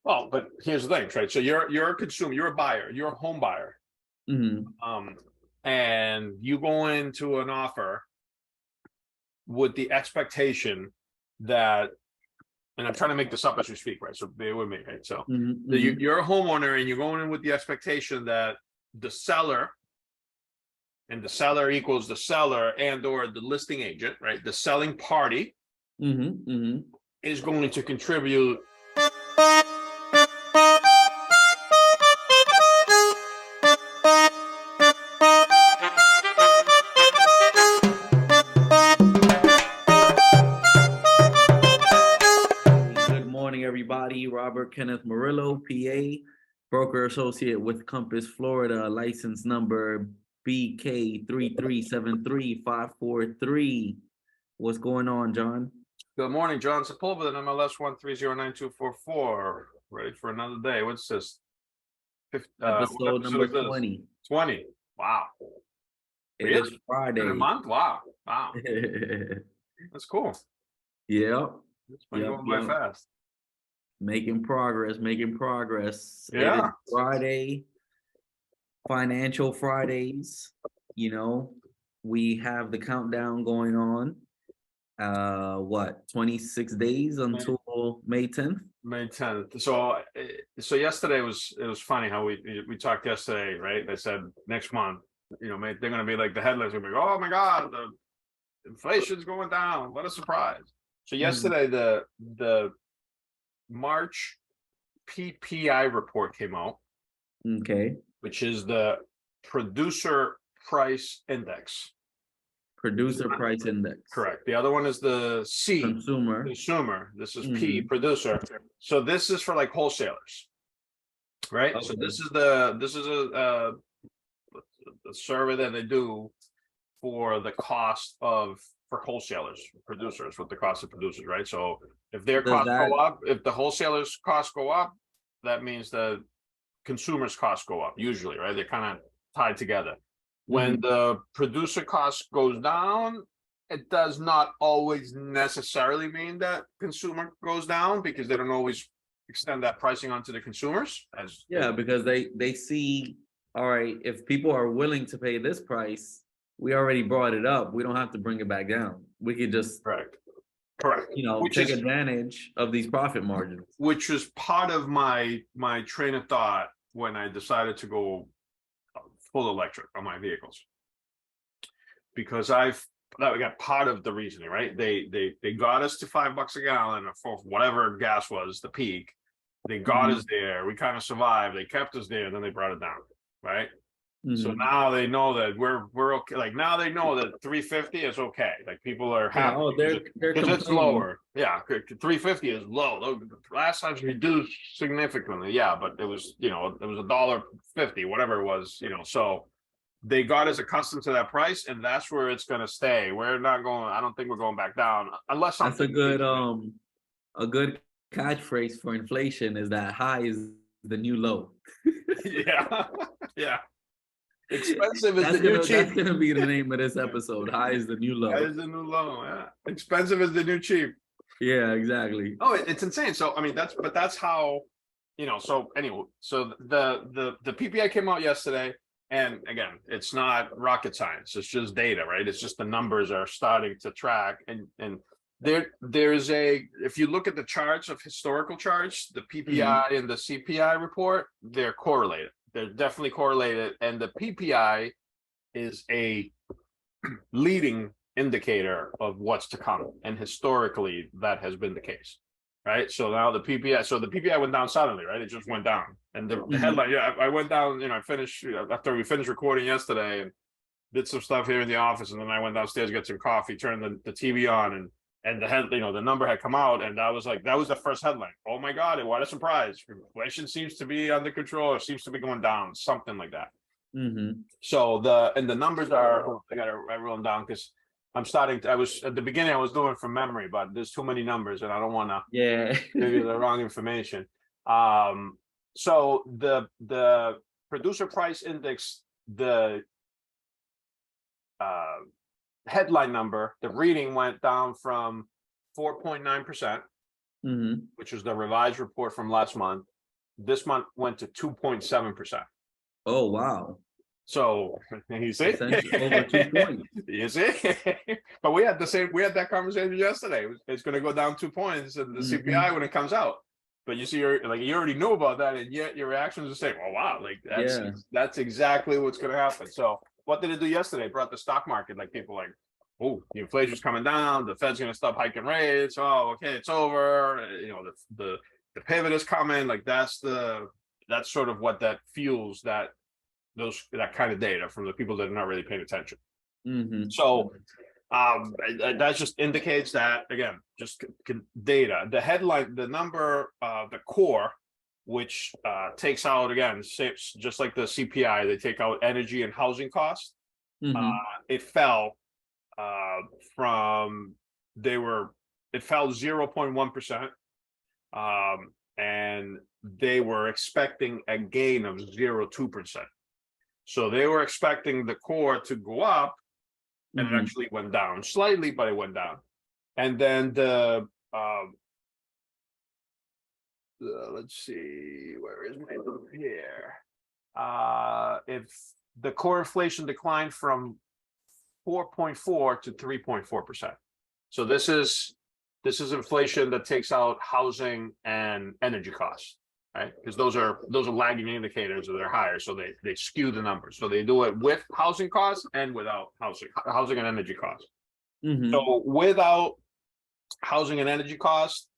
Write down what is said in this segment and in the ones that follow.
Well, but here's the thing, right? So you're a consumer, you're a buyer, you're a home buyer, and you go into an offer with the expectation that, and I'm trying to make this up as we speak, right? So bear with me, right? So you're a homeowner and you're going in with the expectation that the seller, and the seller equals the seller and or the listing agent, right? The selling party is going to contribute. Good morning, everybody. Robert Kenneth Morillo, PA, broker associate with Compass, Florida, license number BK3373543. What's going on, John? Good morning, John Sepulveda, NMLS 1309244. Ready for another day. What's this? Episode number 20. 20. Wow. It is Friday. In a month? Wow. That's cool. Yeah. It's been going by fast. Making progress. Yeah. It is Friday, Financial Fridays. You know, we have the countdown going on. 26 days until May 10th? May 10th. So yesterday it was funny how we talked yesterday, right? They said next month, they're going to be like, the headlines are going to be, oh my God, the inflation's going down. What a surprise. So yesterday, the March PPI report came out. Okay. Which is the Producer Price Index. Producer Price Index. Correct. The other one is the C. Consumer. This is P, Producer. So this is for like wholesalers, right? Okay. So this is a survey that they do for the cost for wholesalers, producers, with the cost of producers, right? So if their costs go up, if the wholesalers' costs go up, that means the consumers' costs go up, usually, right? They're kind of tied together. When the producer cost goes down, it does not always necessarily mean that consumer goes down, because they don't always extend that pricing onto the consumers. Because they see, all right, if people are willing to pay this price, we already brought it up. We don't have to bring it back down. We could just correct. Take advantage of these profit margins. Which was part of my train of thought when I decided to go full electric on my vehicles, because that got part of the reasoning, right? They got us to $5 a gallon for whatever gas was the peak. They got us there. We kind of survived. They kept us there, and then they brought it down, right? So now they know that we're okay. Like now they know that 350 is okay. Like people are happy. They're it's lower. Yeah, 350 is low. Last time's reduced significantly. Yeah, but it was $1.50, whatever it was. So they got us accustomed to that price, and that's where it's going to stay. We're not going. I don't think we're going back down unless something. That's a good catchphrase for inflation is that high is the new low. Yeah. Expensive is the new cheap. That's gonna be the name of this episode. High is the new low. High is the new low. Yeah. Expensive is the new cheap. Yeah, exactly. Oh, it's insane. So I mean, that's how, So anyway, so the PPI came out yesterday, and again, it's not rocket science. It's just data, right? It's just the numbers are starting to track, and there's if you look at the charts of historical charts, the PPI and the CPI report, they're correlated. They're definitely correlated, and the PPI is a leading indicator of what's to come, and historically that has been the case, right? So now the PPI went down suddenly, right? It just went down, and the headline, I went down. I finished after we finished recording yesterday, and did some stuff here in the office, and then I went downstairs to get some coffee, turned the TV on, and the number had come out, and that was the first headline. Oh my God, what a surprise. Inflation seems to be under control, or seems to be going down, something like that. So the numbers are, I wrote them down because I was at the beginning, I was doing from memory, but there's too many numbers and I don't want to give you the wrong information. So the Producer Price Index, the headline number, the reading went down from 4.9% which was the revised report from last month. This month went to 2.7%. Oh, wow. So you see, Essentially over 2 points. you see, but we had that conversation yesterday. It's going to go down 2 points in the CPI when it comes out. But you see, you already knew about that, and yet your reaction is the same. Oh wow, like that's exactly what's going to happen. So what did it do yesterday? It brought the stock market, like people like, oh, the inflation's coming down, the Fed's going to stop hiking rates. Oh, okay, it's over. The pivot is coming. Like that's sort of what that fuels that kind of data from the people that are not really paying attention. So that just indicates that, again, just data. The headline, the number, the core, which takes out, again, just like the CPI, they take out energy and housing costs. It fell it fell 0.1%. And they were expecting a gain of 0.2%. So they were expecting the core to go up, and it actually went down slightly, but it went down. And then let's see, where is my note here? If the core inflation declined from 4.4 to 3.4%. So this is inflation that takes out housing and energy costs, right? Because those are lagging indicators that are higher, so they skew the numbers. So they do it with housing costs and without housing and energy costs. So without housing and energy costs,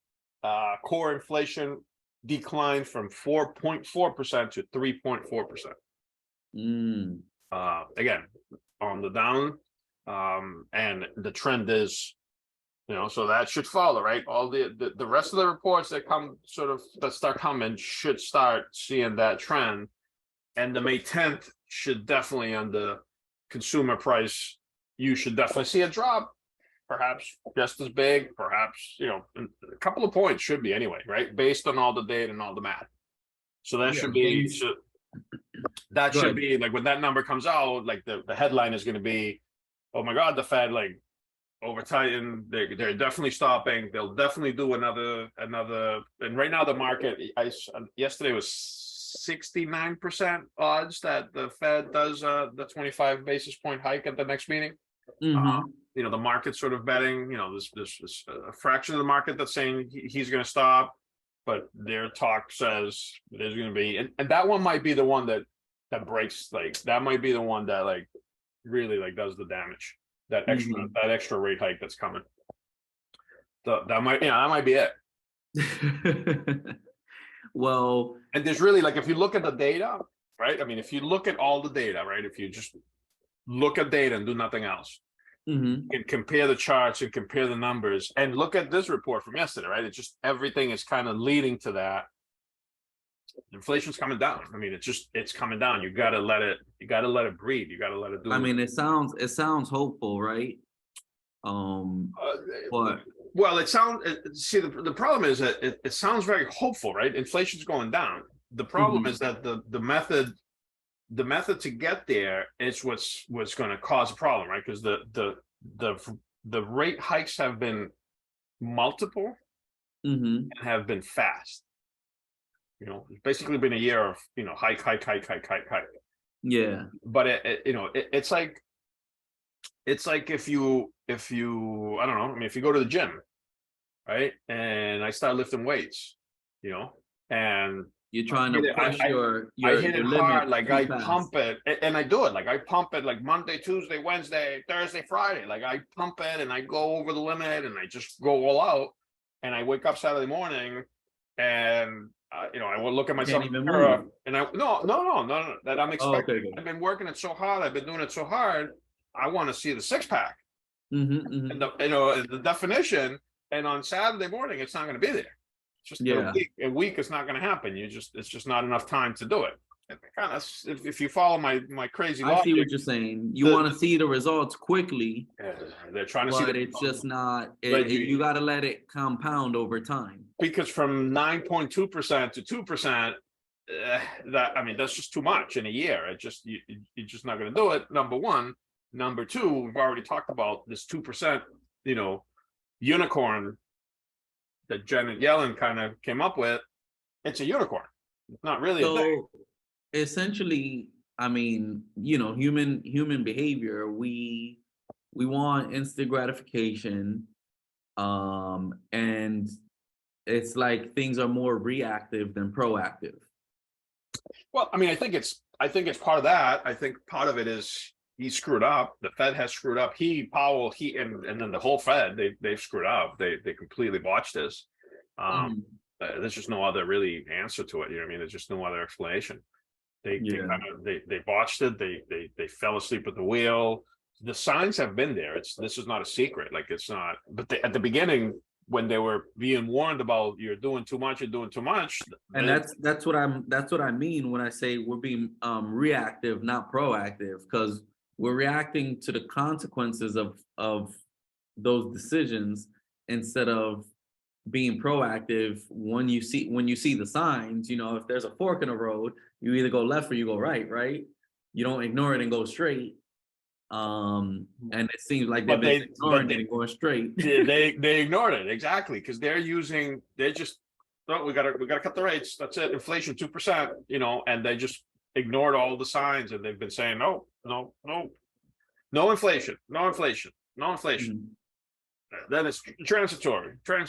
core inflation declined from 4.4% to 3.4%. Again, on the down, and the trend is, so that should follow, right? All the rest of the reports that start coming should start seeing that trend. And the May 10th should definitely, on the consumer price, you should definitely see a drop, perhaps just as big, perhaps, a couple of points should be anyway, right? Based on all the data and all the math. So that should be, should be like when that number comes out, like the headline is going to be, oh my God, the Fed, like, over tighten, they're definitely stopping. They'll definitely do another. And right now the market, yesterday was 69% odds that the Fed does the 25 basis point hike at the next meeting. The market's sort of betting. This a fraction of the market that's saying he's going to stop, but their talk says there's going to be, and that one might be the one that breaks. Like that might be the one that like really like does the damage. That extra rate hike that's coming. That might be it. Well, and there's really, like, if you look at the data, right? I mean, if you look at all the data, right? If you just look at data and do nothing else, and compare the charts and compare the numbers, and look at this report from yesterday, right? It's just everything is kind of leading to that. Inflation's coming down. I mean, it's coming down. You gotta let it breathe. You gotta let it do. I mean, it sounds hopeful, right? But well, it sounds. See, the problem is that it sounds very hopeful, right? Inflation's going down. The problem is that the method to get there is what's going to cause a problem, right? Because the rate hikes have been multiple and have been fast. It's basically been a year of hike. Yeah. But it's like if you I don't know, I mean, if you go to the gym, right, and I start lifting weights, and you're trying to push your I hit it hard, like I fast. pump it, and I do it, like I pump it like Monday, Tuesday, Wednesday, Thursday, Friday, like I pump it and I go over the limit and I just go all out, and I wake up Saturday morning and I will look at myself in the mirror, and no, that I'm expecting. Okay. I've been working it so hard. I've been doing it so hard. I want to see the six pack, and the definition. And on Saturday morning, it's not going to be there. It's just a week. It's not going to happen. It's just not enough time to do it. And kind of, if you follow my crazy logic, I see what you're saying. You want to see the results quickly. They're trying to see, but it's just not. You got to let it compound over time. Because from 9.2% to 2%, that's just too much in a year. You're just not going to do it. Number one. Number two, we've already talked about this 2%, unicorn that Janet Yellen kind of came up with, it's a unicorn. It's not really a thing. So essentially, I mean, you know, human behavior, we want instant gratification, and it's like things are more reactive than proactive. Well, I mean, I think it's part of that. I think part of it is he screwed up. The Fed has screwed up. Powell, and then the whole Fed, they've screwed up. They completely botched this. There's just no other really answer to it. You know what I mean? There's just no other explanation. They botched it. They fell asleep at the wheel. The signs have been there. This is not a secret. Like, it's not. But at the beginning, when they were being warned about you're doing too much, and that's what I mean when I say we're being reactive, not proactive, because we're reacting to the consequences of those decisions instead of being proactive. When you see the signs, you know, if there's a fork in the road, you either go left or you go right. You don't ignore it and go straight. And it seems like they've been ignoring it and going straight. they ignored it, exactly, because they're just, oh, we gotta cut the rates, that's it, inflation 2%, you know, and they just ignored all the signs, and they've been saying no inflation. Then it's transitory, then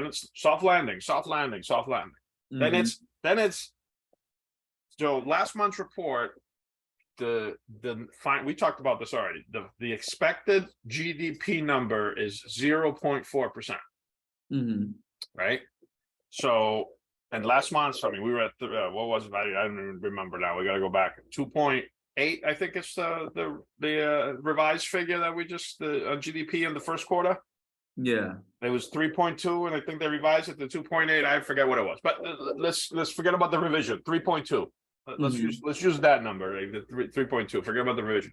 it's soft landing. Then it's so last month's report, we talked about this already. The expected GDP number is 0.4%. Right? So, and last month, I mean, we were at what was it? I don't even remember now. We got to go back. 2.8, I think it's the revised figure that we just the GDP in the first quarter. Yeah, it was 3.2, and I think they revised it to 2.8. I forget what it was, but let's forget about the revision. 3.2. Let's use that number, right? The 3.2. Forget about the revision.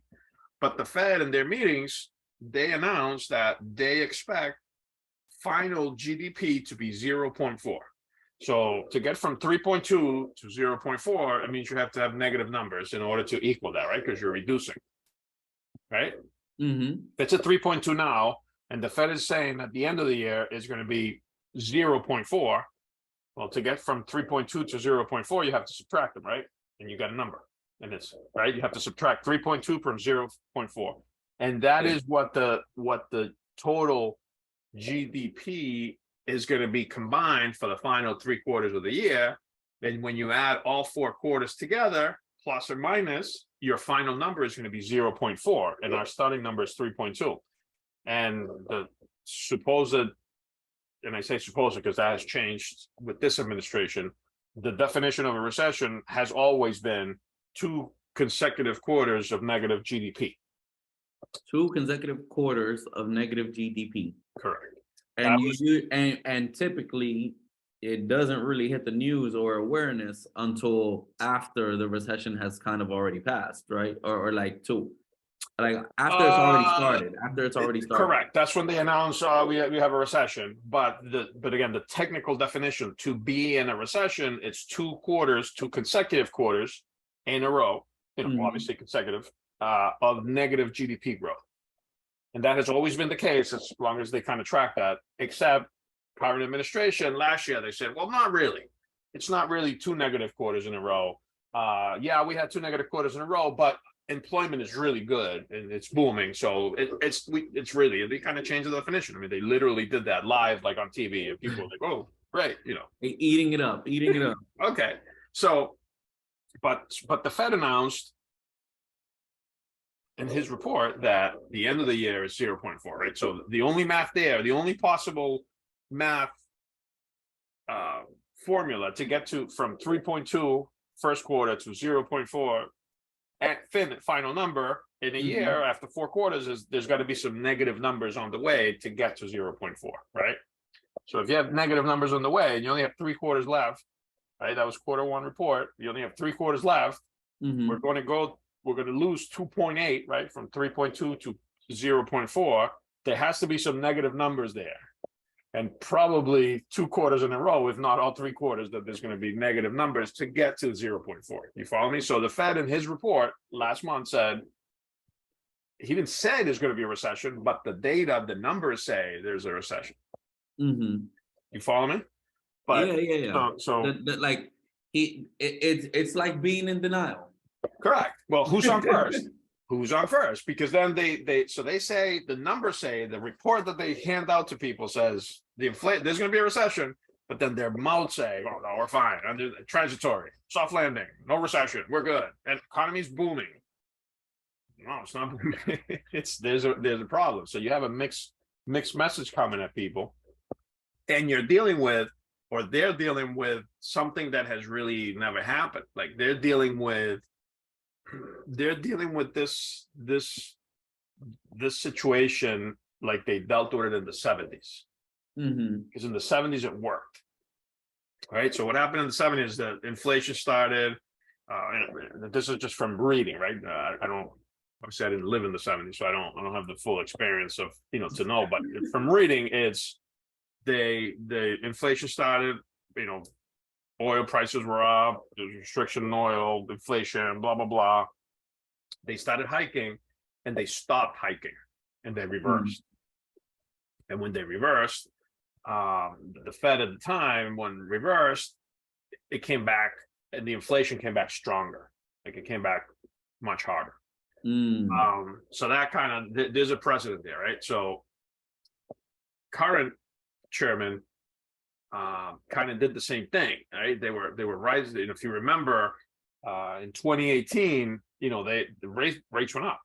But the Fed in their meetings, they announced that they expect final GDP to be 0.4. So to get from 3.2 to 0.4, it means you have to have negative numbers in order to equal that, right? Because you're reducing, right? It's at 3.2 now, and the Fed is saying at the end of the year is going to be 0.4. Well, to get from 3.2 to 0.4, you have to subtract them, right? And you got a number, and it's right. You have to subtract 3.2 from 0.4, and that is what the total GDP is going to be combined for the final 3 quarters of the year. And when you add all 4 quarters together, plus or minus, your final number is going to be 0.4, and our starting number is 3.2. And the supposed, and I say supposed because that has changed with this administration, the definition of a recession has always been 2 consecutive quarters of negative GDP. 2 consecutive quarters of negative GDP. Correct. And typically it doesn't really hit the news or awareness until after the recession has kind of already passed, right? Or like after it's already started. Correct. That's when they announce we have a recession. But again, the technical definition to be in a recession, it's 2 consecutive quarters in a row, obviously consecutive, of negative GDP growth. And that has always been the case as long as they kind of track that, except current administration last year, they said, well, not really. It's not really 2 negative quarters in a row. Yeah, we had 2 negative quarters in a row, but employment is really good and it's booming. So it's really, they kind of changed the definition. I mean, they literally did that live, like on TV, and people were like, oh, great, eating it up. Okay. So, but the Fed announced in his report that the end of the year is 0.4, right? So the only possible math formula to get to from 3.2 first quarter to 0.4 at final number in a year after 4 quarters is there's got to be some negative numbers on the way to get to 0.4, right? So if you have negative numbers on the way and you only have 3 quarters left, right? That was quarter 1 report. You only have 3 quarters left. We're going to lose 2.8, right? From 3.2 to 0.4. There has to be some negative numbers there. And probably 2 quarters in a row, if not all 3 quarters, that there's going to be negative numbers to get to 0.4. You follow me? So the Fed in his report last month said, he didn't say there's going to be a recession, but the data, the numbers say there's a recession. You follow me? But Yeah. so Like it's like being in denial. correct. Well, who's on first? Who's on first? Because then they say the numbers say the report that they hand out to people says there's going to be a recession, but then their mouths say, "Oh no, we're fine, under transitory, soft landing, no recession, we're good, and economy's booming." No, it's not booming. There's a problem. So you have a mixed message coming at people, and you're dealing with, or they're dealing with something that has really never happened. Like they're dealing with this situation like they dealt with it in the 70s. Because in the 70s it worked, right? So what happened in the 70s, the inflation started, and this is just from reading, right? I don't, obviously I didn't live in the 70s, so I don't have the full experience of, to know, but from reading, it's the inflation started, oil prices were up, there's restriction in oil, inflation, blah, blah, blah. They started hiking and they stopped hiking and they reversed. And when they reversed, the Fed at the time, when reversed, it came back and the inflation came back stronger. Like it came back much harder. So that kind of, there's a precedent there, right? So current chairman kind of did the same thing, right? They were rising. If you remember, in 2018, the rates went up.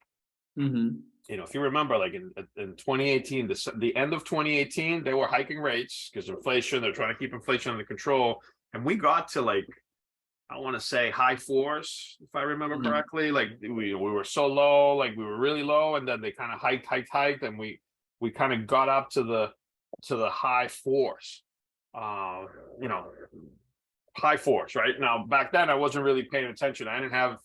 If you remember, like in 2018, the end of 2018, they were hiking rates because inflation. They're trying to keep inflation under control, and we got to like, I want to say high fours, if I remember correctly. Like we were so low, like we were really low, and then they kind of hiked, and we kind of got up to the high fours. High fours, right? Now, back then, I wasn't really paying attention. I didn't have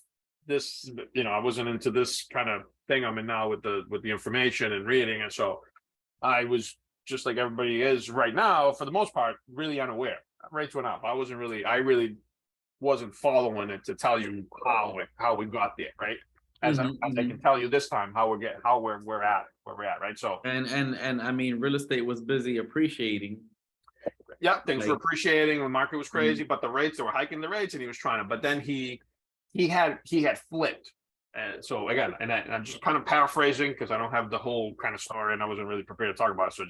this, I wasn't into this kind of thing I'm in now with the information and reading. And so I was just like everybody is right now, for the most part, really unaware. Rates went up. I really wasn't following it to tell you how we got there, right? As I can tell you this time how we're at, right? So and I mean, real estate was busy appreciating. Yeah, things were appreciating. The market was crazy, but the rates, they were hiking the rates, and he was trying to. But then he had flipped. And so again, and I'm just kind of paraphrasing because I don't have the whole kind of story, and I wasn't really prepared to talk about it. So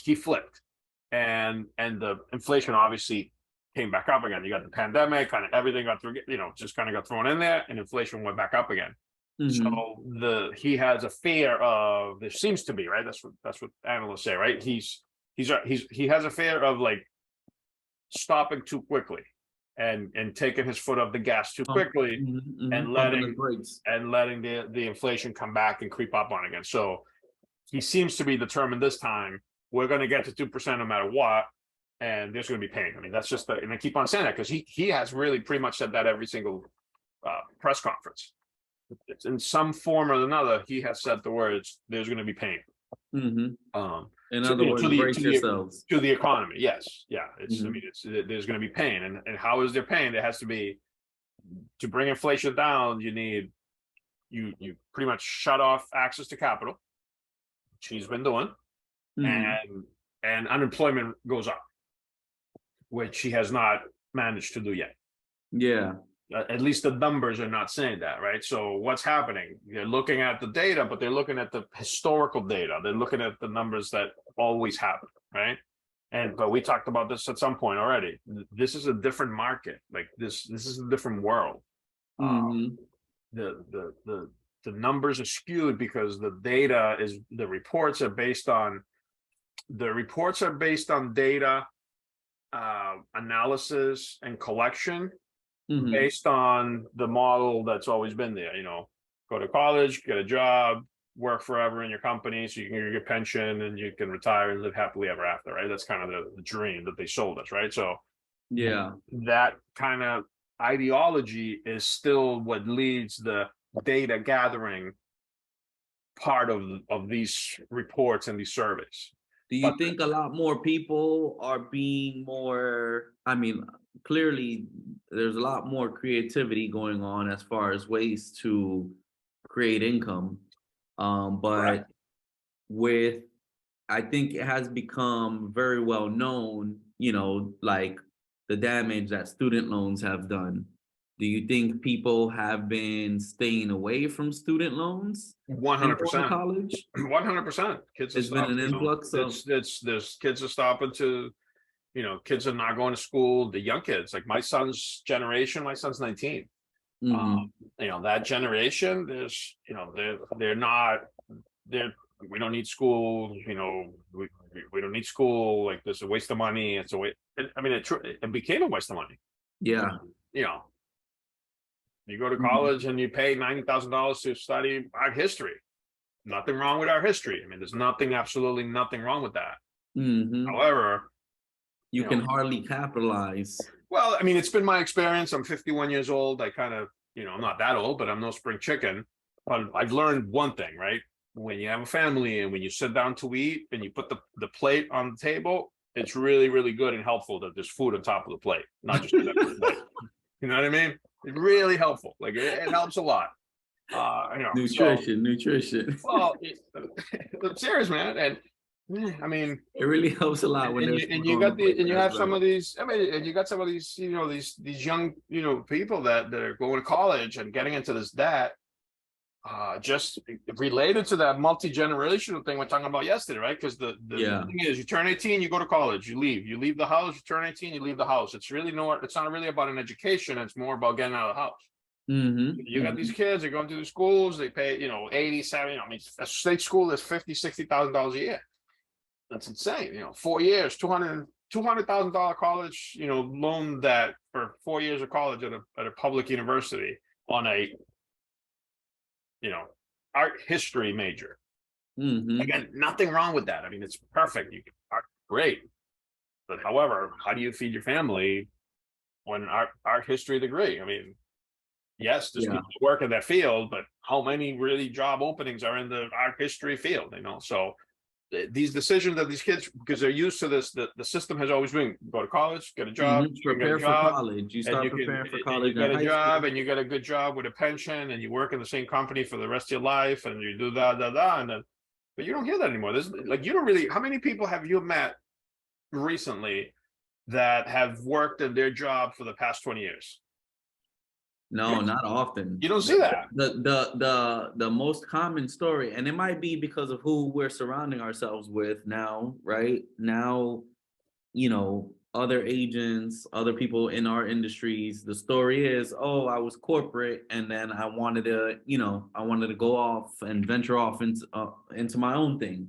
he flipped, and the inflation obviously came back up again. You got the pandemic, kind of everything got through, just kind of got thrown in there, and inflation went back up again. So he has a fear of, there seems to be, right? That's what analysts say, right? He has a fear of like stopping too quickly and taking his foot off the gas too quickly and letting the inflation come back and creep up on again. So he seems to be determined this time we're going to get to 2% no matter what, and there's going to be pain. I mean, that's just and I keep on saying that because he has really pretty much said that every single press conference. It's in some form or another, he has said the words, there's going to be pain. In other words, brace yourselves. To the economy, yes. Yeah, I mean, there's going to be pain. And how is there pain? There has to be, to bring inflation down, you need, you pretty much shut off access to capital, which he's been doing, and unemployment goes up, which he has not managed to do yet. Yeah. At least the numbers are not saying that, right? So what's happening? They're looking at the data, but they're looking at the historical data. They're looking at the numbers that always happen, right? But we talked about this at some point already. This is a different market. Like this is a different world. The numbers are skewed because the data is, the reports are based on data analysis and collection. Based on the model that's always been there, go to college, get a job, work forever in your company so you can get your pension and you can retire and live happily ever after, right? That's kind of the dream that they sold us, right? So yeah, that kind of ideology is still what leads the data gathering part of these reports and these surveys. Do you think a lot more people are being more, I mean, clearly there's a lot more creativity going on as far as ways to create income. But with I think it has become very well known, you know, like the damage that student loans have done. Do you think people have been staying away from student loans and going to 100%. college? 100%. Kids are It's been an stopping, influx of, it's there's kids are stopping to, kids are not going to school. The young kids, like my son's generation, my son's 19. mhm, That generation, there's, they're not, they're, we don't need school, we don't need school. Like, there's a waste of money. It's a waste. I mean, it became a waste of money. yeah. You know, you go to Mhm. college and you pay $90,000 to study art history. Nothing wrong with art history. I mean, there's absolutely nothing wrong with that. Mhm. However, You can hardly capitalize. well, I mean, it's been my experience. I'm 51 years old. I kind of, I'm not that old, but I'm no spring chicken. But I've learned one thing, right? When you have a family and when you sit down to eat and you put the plate on the table, it's really, really good and helpful that there's food on top of the plate, not just the plate. You know what I mean? It's really helpful. Like, it helps a lot. Nutrition. Well, I'm serious, man. And I mean, It really helps a lot when there's food you on the got plate. and you have That's some right. of these. I mean, and you got some of these, these young, people that are going to college and getting into this debt. Just related to that multi-generational thing we're talking about yesterday, right? Because the Yeah. thing is, you turn 18, you go to college, you leave the house, you turn 18, you leave the house. It's not really about an education. It's more about getting out of the house. Mm-hmm. You got these kids, they're going to the schools, they pay, 80, 70, I mean, a state school is $50,000-$60,000 a year. That's insane. 4 years, $200,000 college, loan that for 4 years of college at a public university on a, you know, art history major. Mm-hmm. Again, nothing wrong with that. I mean, it's perfect. You are great. But however, how do you feed your family when art history degree? I mean, yes, there's Yeah. people who work in that field, but how many really job openings are in the art history field? So these decisions that these kids, because they're used to this, the system has always been go to college, get a job, Mm-hmm. you can get a Prepare for job, college. You and start preparing for college in get a high job, school. and you get a good job with a pension, and you work in the same company for the rest of your life, and you do that, and then, but you don't hear that anymore. There's like, you don't really. How many people have you met recently that have worked in their job for the past 20 years? No, not often. You don't see that. The most common story, and it might be because of who we're surrounding ourselves with now, right? Now, other agents, other people in our industries, the story is, oh, I was corporate and then I wanted to go off and venture off into my own thing.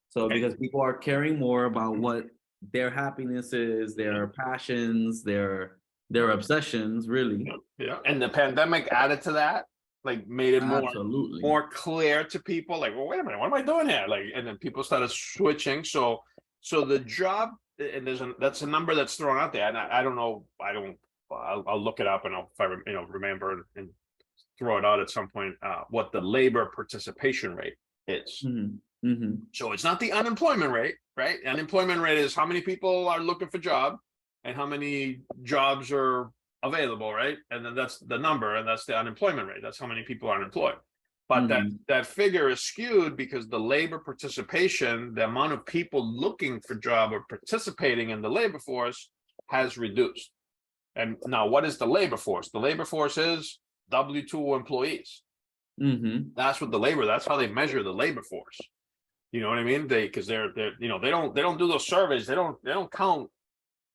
So because people are caring more about what their happiness is, their passions, their obsessions, really. Yeah. And the pandemic added to that, like made it Absolutely. more clear to people, like, well, wait a minute, what am I doing here? Like, and then people started switching. So the job, and that's a number that's thrown out there. And I don't know, I'll look it up and if I remember and throw it out at some point, what the labor participation rate is. Mm-hmm. Mm-hmm. So it's not the unemployment rate, right? Unemployment rate is how many people are looking for job and how many jobs are available, right? And then that's the number, and that's the unemployment rate. That's how many people are unemployed. But that figure is skewed because the labor participation, the amount of people looking for job or participating in the labor force, has reduced. And now, what is the labor force? The labor force is W-2 employees. Mm-hmm. That's how they measure the labor force. You know what I mean? Because they're they don't do those surveys. They don't count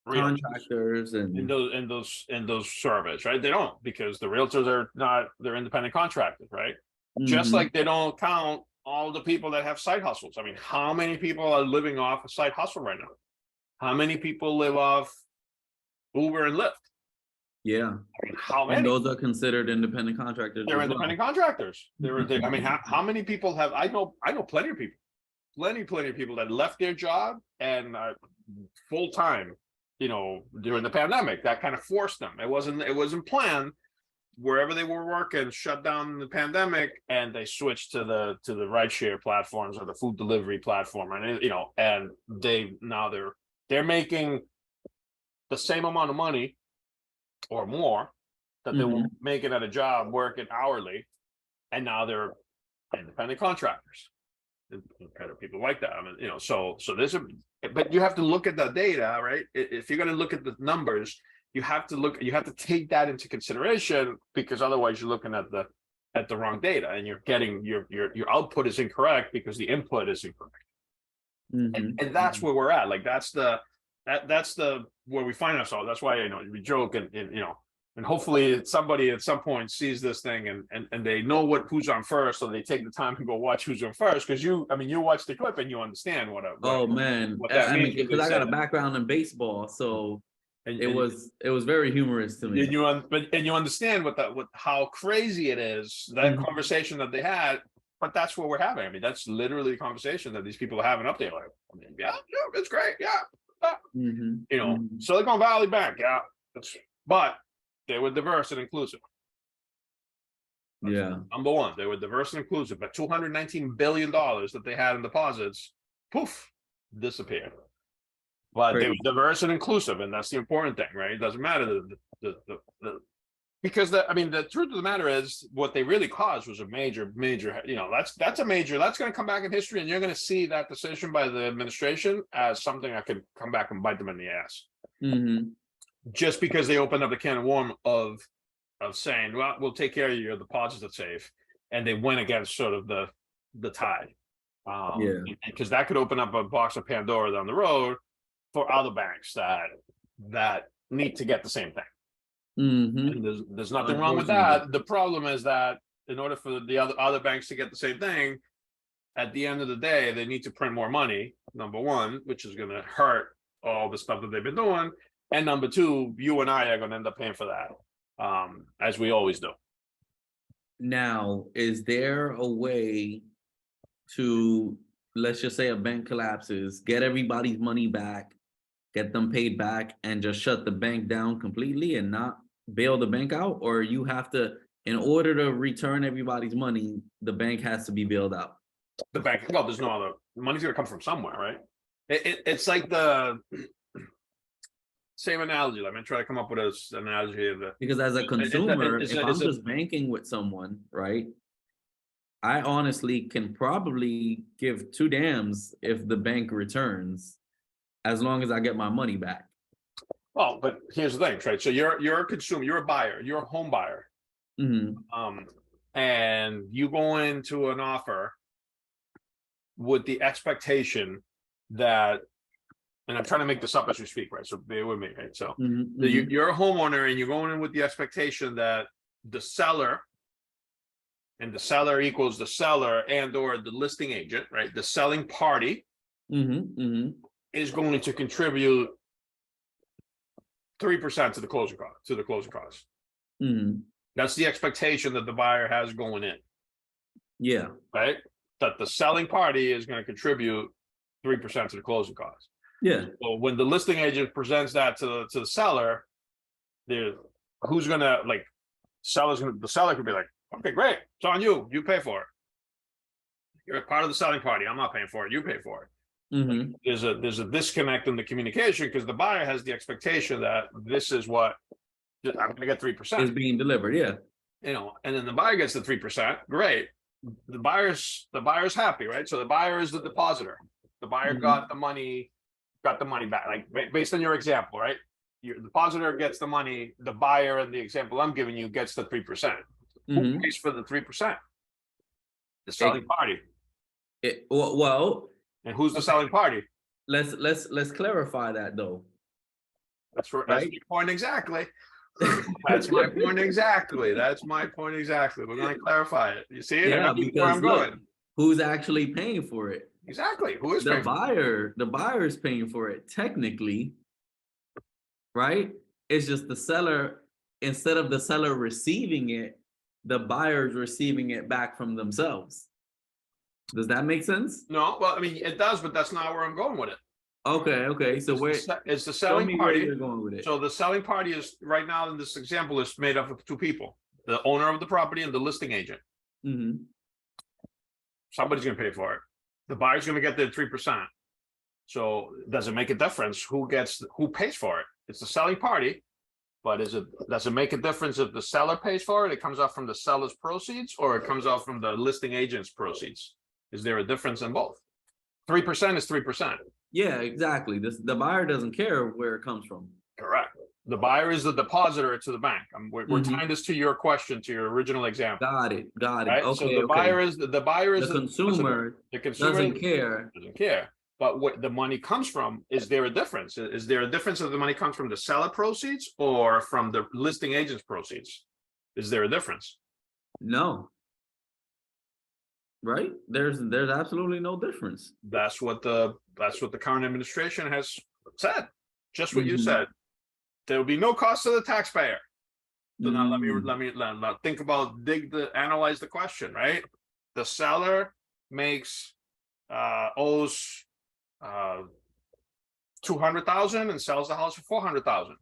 Contractors in and those surveys, right? They don't, because the realtors are not, they're independent contractors, right? Just mm-hmm. like they don't count all the people that have side hustles. I mean, how many people are living off a side hustle right now? How many people live off Uber and Lyft? Yeah. I mean, how many? And those are considered independent contractors. They're independent contractors. I mean, how many people have? I know plenty of people, plenty of people that left their job and full time, during the pandemic. That kind of forced them. It wasn't planned. Wherever they were working shut down in the pandemic, and they switched to the rideshare platforms or the food delivery platform, and and they're making the same amount of money or more that they were making at a job working hourly, and now they're independent contractors. and better people like that. I mean, you know, so there's but you have to look at the data, right? If you're going to look at the numbers, you have to take that into consideration, because otherwise you're looking at the wrong data, and you're getting your output is incorrect because the input is incorrect. And that's where we're at. Like that's the where we find ourselves. That's why, you know, we joke and you know, and hopefully somebody at some point sees this thing and they know who's on first, so they take the time to go watch who's on first, because you watch the clip and you understand what that means, because I got a background in baseball, so it was very humorous to me. And you understand how crazy it is, that conversation that they had. But that's what we're having. I mean, that's literally the conversation that these people are having up there. Like, I mean, yeah, it's great, yeah. You know, Silicon Valley Bank, yeah. But they were diverse and inclusive. That's number one, they were diverse and inclusive. But $219 billion that they had in deposits, poof, disappeared. But they were diverse and inclusive, and that's the important thing, right? It doesn't matter because the truth of the matter is, what they really caused was a major, you know, that's going to come back in history, and you're going to see that decision by the administration as something that could come back and bite them in the ass. Just because they opened up a can of worms of saying, well, we'll take care of your deposits that's safe, and they went against sort of the tide. Because that could open up a box of Pandora down the road for other banks that need to get the same thing. And there's nothing wrong with that. The problem is that in order for the other banks to get the same thing, at the end of the day, they need to print more money, number one, which is going to hurt all the stuff that they've been doing, and number two, you and I are going to end up paying for that, as we always do. Now, is there a way to, let's just say a bank collapses, get everybody's money back, get them paid back, and just shut the bank down completely and not bail the bank out? Or you have to, in order to return everybody's money, the bank has to be bailed out? The bank, well, there's no other, money's going to come from somewhere, right? It's like the same analogy. I'm going to try to come up with an analogy of it. Because as a consumer, if I'm just banking with someone, right, I honestly can probably give two damns if the bank returns, as long as I get my money back. Well, but here's the thing, right? So you're a consumer, you're a buyer, you're a home buyer. And you go into an offer with the expectation that, and I'm trying to make this up as we speak, right? So bear with me, right? So you're a homeowner and you're going in with the expectation that the seller, and the seller equals the seller and or the listing agent, right? The selling party is going to contribute 3% to the closing cost. That's the expectation that the buyer has going in. Yeah. Right? That the selling party is going to contribute 3% to the closing cost. Yeah. So when the listing agent presents that to the seller, who's going to, like, the seller could be like, okay, great, it's on you. You pay for it. You're a part of the selling party. I'm not paying for it. You pay for it. There's a disconnect in the communication, because the buyer has the expectation that this is what I'm going to get 3% is being delivered. Yeah, you know, and then the buyer gets the 3%. Great, the buyer's happy, right? So the buyer is the depositor. The buyer got the money back. Like based on your example, right? Your depositor gets the money. The buyer, in the example I'm giving you, gets the 3%. Who pays for the 3%? The selling party. Well. And who's the selling party? Let's clarify that though. That's right. That's my point exactly. That's my point exactly. That's my point exactly. We're going to clarify it. You see it? Yeah, because where I'm going. Who's actually paying for it? Exactly. Who is the buyer? The buyer is paying for it technically, right? It's just the seller. Instead of the seller receiving it, the buyer's receiving it back from themselves. Does that make sense? No, well, I mean, it does, but that's not where I'm going with it. Okay. So it's the selling party. Where you're going with it. So the selling party is, right now in this example, is made up of two people: the owner of the property and the listing agent. Somebody's going to pay for it. The buyer's going to get their 3%. So does it make a difference who pays for it? It's the selling party, but does it make a difference if the seller pays for it? It comes off from the seller's proceeds, or it comes off from the listing agent's proceeds? Is there a difference in both? 3% is 3%. Yeah, exactly. The buyer doesn't care where it comes from. Correct. The buyer is the depositor to the bank. We're tying this to your question, to your original example. Got it. Right? Okay. So the buyer is the consumer. The consumer doesn't care. Doesn't care. But what the money comes from, is there a difference? Is there a difference if the money comes from the seller proceeds or from the listing agent's proceeds? Is there a difference? No. Right? There's absolutely no difference. That's what the current administration has said. Just what you said. There will be no cost to the taxpayer. So now let me think about analyze the question, right? The seller owes $200,000 and sells the house for $400,000.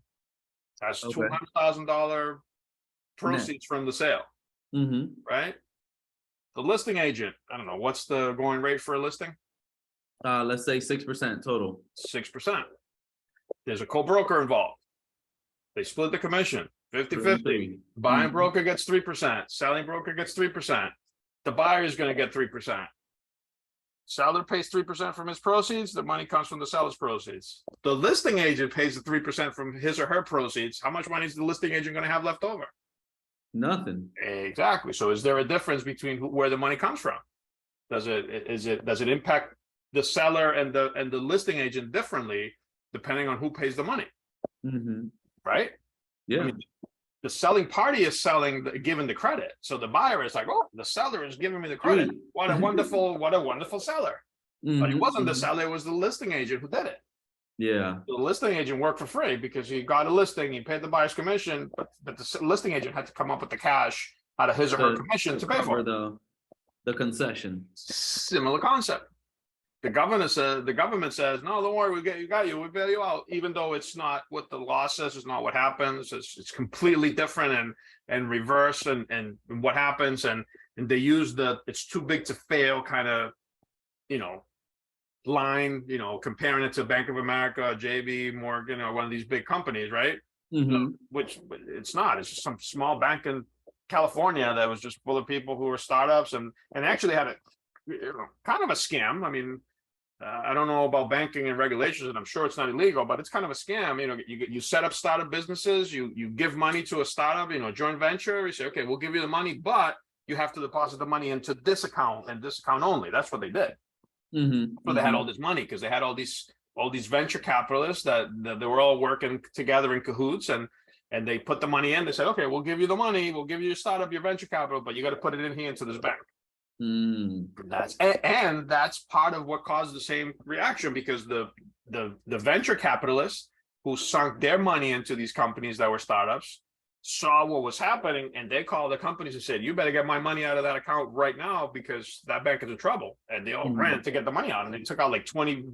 That's $200,000 proceeds from the sale. Right? The listing agent, I don't know, what's the going rate for a listing? Let's say 6% total. 6%. There's a co-broker involved. They split the commission 50-50. Buying broker gets 3%. Selling broker gets 3%. The buyer is going to get 3%. Seller pays 3% from his proceeds. The money comes from the seller's proceeds. The listing agent pays the 3% from his or her proceeds. How much money is the listing agent going to have left over? Nothing. Exactly. So is there a difference between where the money comes from? Does it impact the seller and the listing agent differently depending on who pays the money? Right? Yeah. I mean, the selling party is giving the credit. So the buyer is like, oh, the seller is giving me the credit. What a wonderful seller. But it wasn't the seller, it was the listing agent who did it. Yeah. The listing agent worked for free because he got a listing, he paid the buyer's commission, but the listing agent had to come up with the cash out of his or her commission to pay for it. The concession. Similar concept. The government says, no, don't worry, we got you, we bail you out, even though it's not what the law says, it's not what happens, it's completely different and reverse and what happens, and they use it's too big to fail kind of, line, comparing it to Bank of America, JB Morgan, or one of these big companies, right? Which it's not. It's just some small bank in California that was just full of people who were startups and actually had a kind of a scam. I mean, I don't know about banking and regulations, and I'm sure it's not illegal, but it's kind of a scam. You set up startup businesses, you give money to a startup, joint venture. You say, okay, we'll give you the money, but you have to deposit the money into this account and this account only. That's what they did. So they had all this money because they had all these venture capitalists that they were all working together in cahoots, and they put the money in. They said, okay, we'll give you the money, we'll give you your startup, your venture capital, but you got to put it in here into this bank. That's part of what caused the same reaction, because the venture capitalists who sunk their money into these companies that were startups saw what was happening, and they called the companies and said, you better get my money out of that account right now because that bank is in trouble. And they all ran to get the money out, and they took out like 20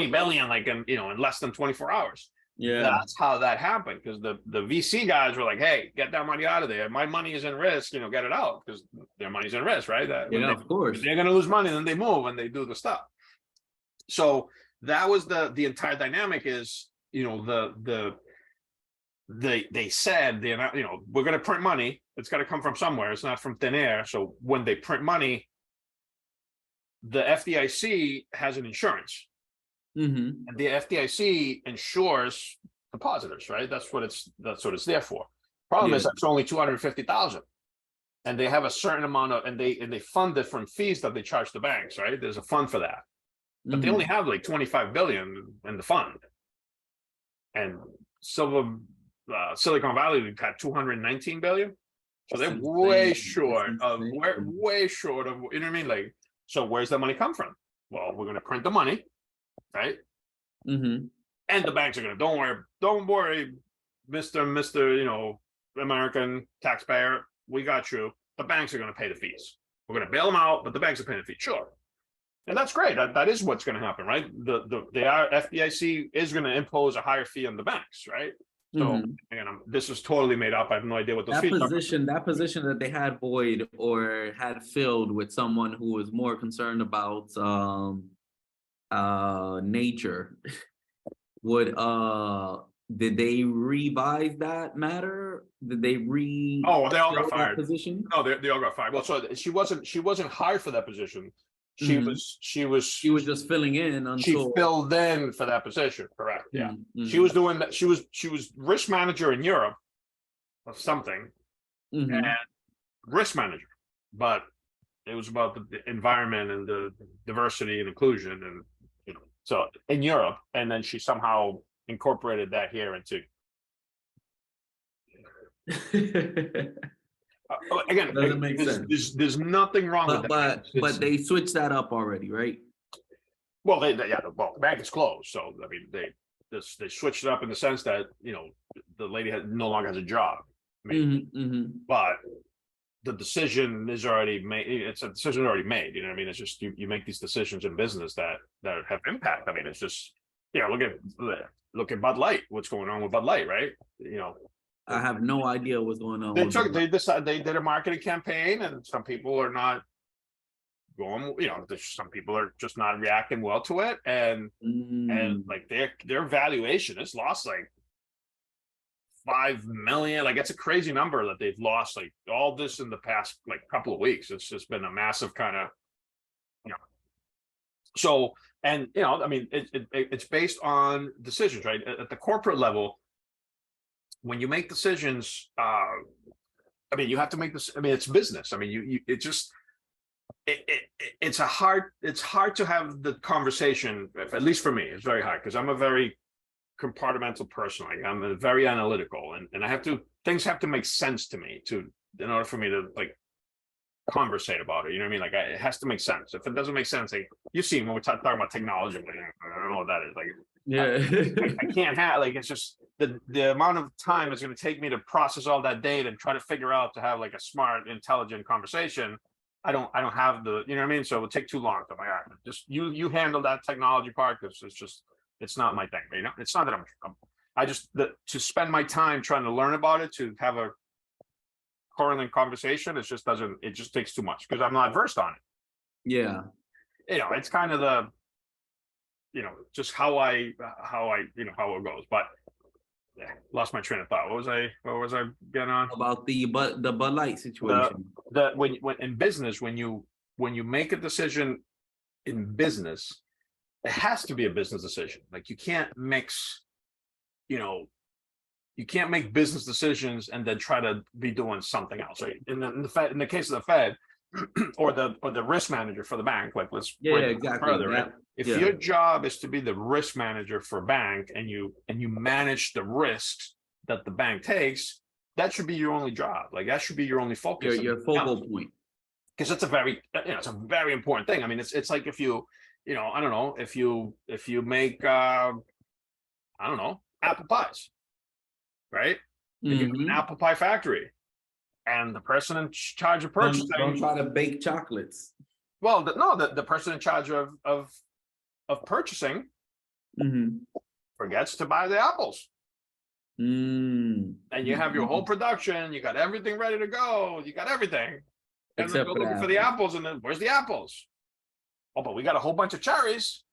billion in less than 24 hours. Yeah, that's how that happened, because the VC guys were like, hey, get that money out of there, my money is in risk, get it out, because their money's in risk, right? Of course they're gonna lose money, then they move and they do the stuff. So that was the entire dynamic. Is they said, we're going to print money. It's got to come from somewhere. It's not from thin air. So when they print money, the FDIC has an insurance, and the FDIC insures depositors, right? That's what it's there for. Problem is that's only 250,000, and they have a certain amount of, and they fund it from fees that they charge the banks, right? There's a fund for that, but they only have like 25 billion in the fund, and Silicon Valley had 219 billion, so they're way short of you know what I mean? Like, so where's that money come from? Well, we're going to print the money, right? And the banks are going to, don't worry, Mr. American taxpayer, we got you. The banks are going to pay the fees. We're going to bail them out, but the banks are paying the fees, sure. And that's great. That is what's going to happen, right? The FDIC is going to impose a higher fee on the banks, right? So again, this is totally made up. I have no idea what those fees are. That position that they had void or had filled with someone who was more concerned about nature. Did they revise that matter? Did they they all got fired. Position? No, they all got fired. Well, so she wasn't hired for that position. She Mhm. was She was just filling in she until. filled in for that position. Correct. Yeah. She Mhm. was doing that. She was risk manager in Europe of something, Mhm. risk manager, but it was about the environment and the diversity and inclusion, and so in Europe, and then she somehow incorporated that here into. Again, Doesn't make sense. there's nothing wrong with that. But they switched that up already, right? Well, yeah, well, the bank is closed, so I mean, they switched it up in the sense that the lady no longer has a job, but the decision is already made. It's a decision already made. You know what I mean? It's just you make these decisions in business that have impact. I mean, it's just look at Bud Light. What's going on with Bud Light, right? I have no idea what's going on. They decided they did a marketing campaign, and some people are not going. Some people are just not reacting well to it, and like their valuation is lost like 5 million. Like it's a crazy number that they've lost. Like all this in the past like couple of weeks. It's just been a massive kind of So, and I mean, it's based on decisions, right? At the corporate level, when you make decisions, I mean, you have to make this. I mean, it's business. I mean, it's hard to have the conversation. At least for me, it's very hard because I'm a very compartmental person. Like I'm very analytical, and things have to make sense to me in order for me to like conversate about it. You know what I mean? Like it has to make sense. If it doesn't make sense, like you see when we're talking about technology, like, I don't know what that is. Like, yeah, I can't have it's just the amount of time it's going to take me to process all that data and try to figure out to have like a smart, intelligent conversation. I don't have the, you know what I mean? So it would take too long. So I'm like, all right, just you handle that technology part because it's not my thing. It's not that I just to spend my time trying to learn about it, to have a correlating conversation, it just takes too much because I'm not versed on it. Yeah. It's kind of the just how it goes. But yeah, lost my train of thought. What was I getting on? About the Bud Light situation. When in business, when you make a decision in business, it has to be a business decision. Like you can't mix, you can't make business decisions and then try to be doing something else, right? In the case of the Fed, or the risk manager for the bank, like let's exactly further, right? If your job is to be the risk manager for bank and you manage the risks that the bank takes, that should be your only job. Like that should be your only focus. Your focal point. Because it's a very important thing. I mean, it's like if you, I don't know, if you make I don't know, apple pies, right? You have an apple pie factory. And the person in charge of purchasing don't try to bake chocolates. Well, the person in charge of purchasing forgets to buy the apples. And you have your whole production, you got everything ready to go, you got everything. And Except then looking for the apples, and then where's the apples? Oh, but we got a whole bunch of cherries.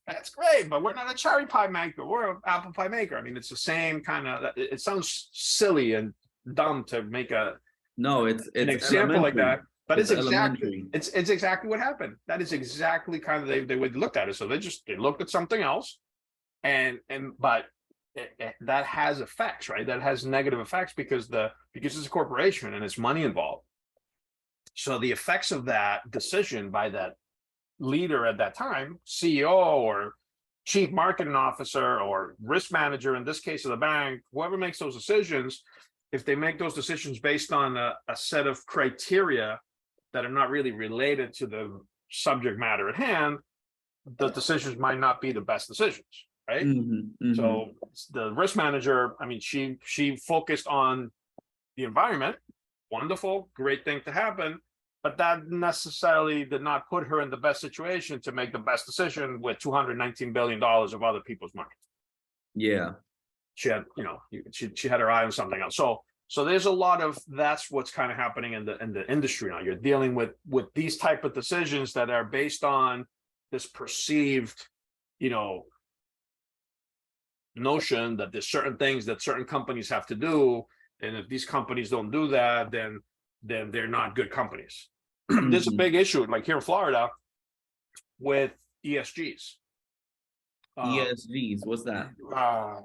That's great, but we're not a cherry pie maker, we're an apple pie maker. I mean, it's the same kind of, it sounds silly and dumb to make an example like that, but it's exactly what happened. That is exactly kind of they would look at it. So they looked at something else, but that has effects, right? That has negative effects because it's a corporation and it's money involved. So the effects of that decision by that leader at that time, CEO or chief marketing officer or risk manager, in this case of the bank, whoever makes those decisions, if they make those decisions based on a set of criteria that are not really related to the subject matter at hand, the decisions might not be the best decisions, right? So the risk manager, I mean, she focused on the environment. Wonderful, great thing to happen, but that necessarily did not put her in the best situation to make the best decision with $219 billion of other people's money. Yeah. She had, she had her eye on something else. So there's a lot of, that's what's kind of happening in the industry now. You're dealing with these type of decisions that are based on this perceived, notion that there's certain things that certain companies have to do, and if these companies don't do that, then they're not good companies. there's a Mhm. big issue, like here in Florida, with ESGs. ESGs, what's that? Uh,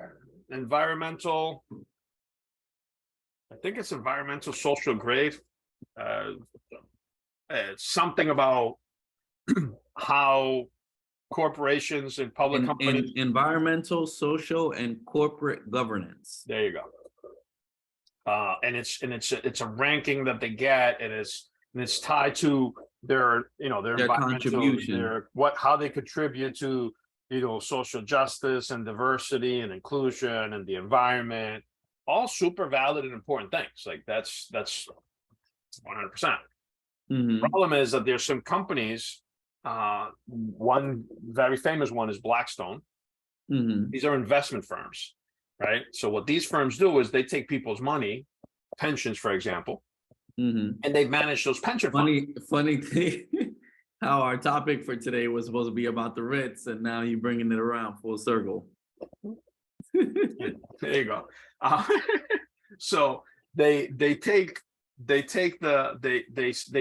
environmental, I think it's environmental social grade. Uh, something about how corporations and public companies. In environmental, social, and corporate governance. There you go. And it's a ranking that they get, and it's tied to their their environmental, contribution. how they contribute to social justice and diversity and inclusion and the environment, all super valid and important things. Like that's 100%. Mhm. Problem is that there's some companies. One very famous one is Blackstone. Mhm. These are investment firms, right? So what these firms do is they take people's money, pensions, for example, Mhm. and they manage those pension funds. Funny thing, how our topic for today was supposed to be about the Ritz, and now you're bringing it around full circle. There you go. So they take they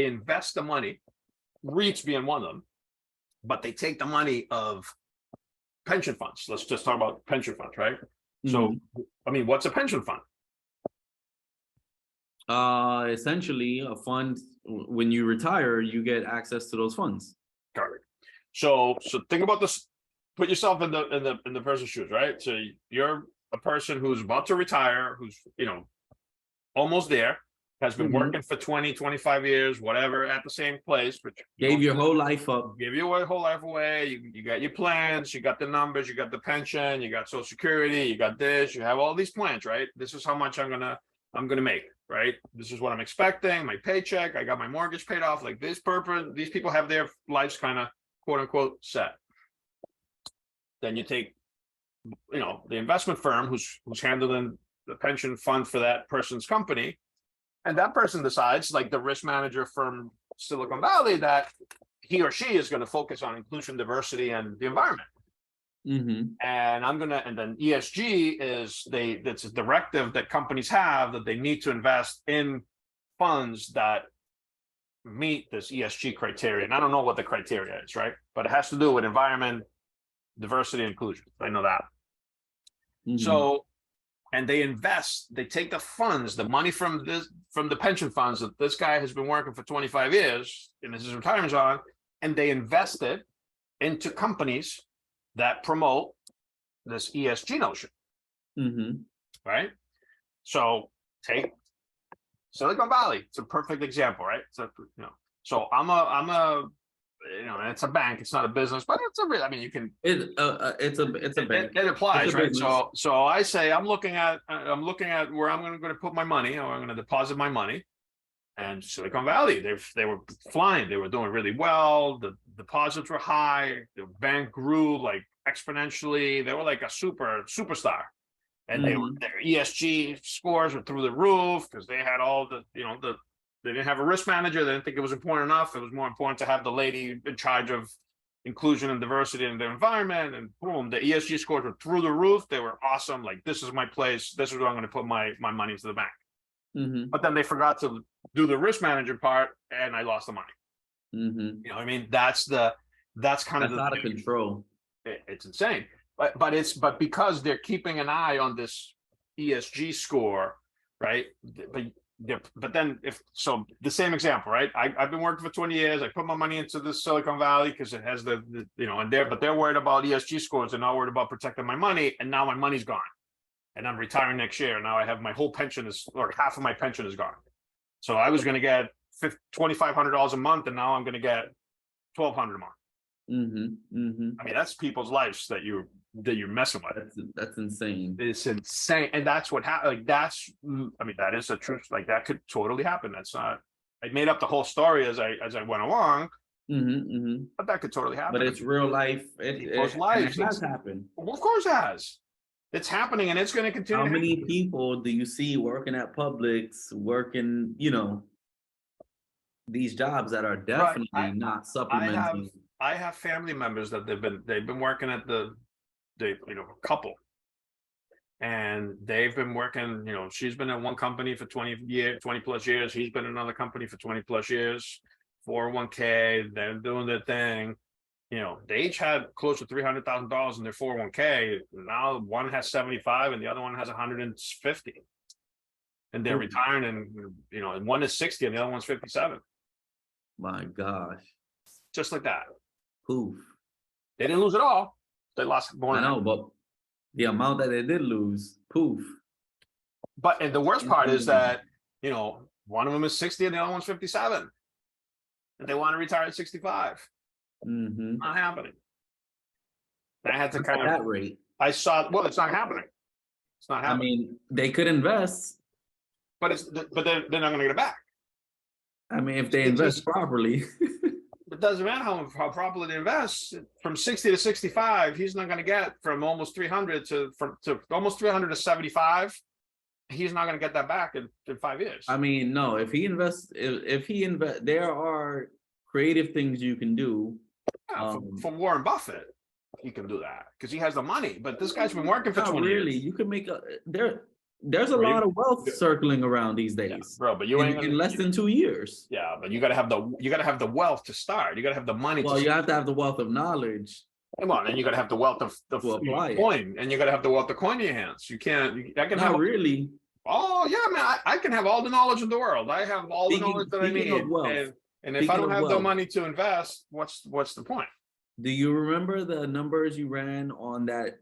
invest the money, REITs being one of them, but they take the money of pension funds. Let's just talk about pension funds, right? So, I mean, what's a pension fund? Essentially, a fund. When you retire, you get access to those funds. Correct. So think about this. Put yourself in the person's shoes, right? So you're a person who's about to retire, who's almost there, has been working for 20, 25 years, whatever, at the same place, which gave your whole life up. Give your whole life away. You got your plans, you got the numbers, you got the pension, you got Social Security, you got this, you have all these plans, right? This is how much I'm gonna make, right? This is what I'm expecting, my paycheck, I got my mortgage paid off, like this purpose. These people have their lives kind of quote unquote set. Then you take, the investment firm who's handling the pension fund for that person's company, and that person decides, like the risk manager from Silicon Valley, that he or she is going to focus on inclusion, diversity, and the environment. And then ESG that's a directive that companies have, that they need to invest in funds that meet this ESG criteria. And I don't know what the criteria is, right? But it has to do with environment, diversity, inclusion. I know that. So, and they take the funds, the money from the pension funds that this guy has been working for 25 years and his retirement's on, and they invest it into companies that promote this ESG notion. Right? So take Silicon Valley. It's a perfect example, right? So I'm a it's a bank. It's not a business, but it's a real. I mean, you can. It's a bank. It applies, right? So I say I'm looking at where I'm going to put my money, or I'm going to deposit my money. And Silicon Valley, they were flying. They were doing really well. The deposits were high. The bank grew like exponentially. They were like a superstar. And their ESG scores were through the roof because they had all they didn't have a risk manager. They didn't think it was important enough. It was more important to have the lady in charge of inclusion and diversity in the environment. And boom, the ESG scores were through the roof. They were awesome. Like, this is my place. This is where I'm going to put my money into the bank. But then they forgot to do the risk management part, and I lost the money. You know what I mean? That's kind of out of control. It's insane. But because they're keeping an eye on this ESG score, right? But then the same example, right? I've been working for 20 years. I put my money into this Silicon Valley because it has and they're worried about ESG scores. They're not worried about protecting my money. And now my money's gone, and I'm retiring next year. Now I have my whole pension or half of my pension is gone. So I was going to get $2,500 a month, and now I'm going to get $1,200 a month. I mean, that's people's lives that you're messing with. That's insane. It's insane, and that's what happened. Like, that is a truth. Like, that could totally happen. That's not. I made up the whole story as I went along. But that could totally happen. But it's real life. People's lives. It has happened. Well, of course it has. It's happening, and it's going to continue. How many people do you see working at Publix, working, these jobs that are definitely not supplementing? I have family members that they've been working at a couple, and they've been working. She's been at one company for 20 plus years. He's been at another company for 20 plus years. 401k, they're doing their thing. You know, they each had close to $300,000 in their 401k. Now one has 75 and the other one has 150. And they're retiring, and you know, and one is 60 and the other one's 57. My gosh. Just like that. Poof. They didn't lose it all. They lost more. I know, but the amount that they did lose, poof. But and the worst part is that, you know, one of them is 60 and the other one's 57. And they want to retire at 65. Not happening. And I had to kind of that rate. I saw, well, it's not happening. It's not happening. I mean, they could invest. But they're not going to get it back. I mean, if they invest properly. It doesn't matter how properly they invest. From 60 to 65, he's not going to get from almost 300 to almost 300 to 75. He's not going to get that back in 5 years. I mean, no, if he invests, there are creative things you can do. Yeah, from Warren Buffett, he can do that because he has the money. But this guy's been working for 20 years. You can make there's a lot of wealth circling around these days, yeah, bro. But you ain't in less than 2 years. Yeah, but you got to have the wealth to start. You got to have the money. Well, you have to have the wealth of knowledge. Come on, and you got to have the wealth of the coin, and you got to have the wealth of coin in your hands. You can't. I can Not have really. Oh yeah, man. I can have all the knowledge in the world. I have all the knowledge that I need. And if I don't have the money to invest, what's the point? Do you remember the numbers you ran on that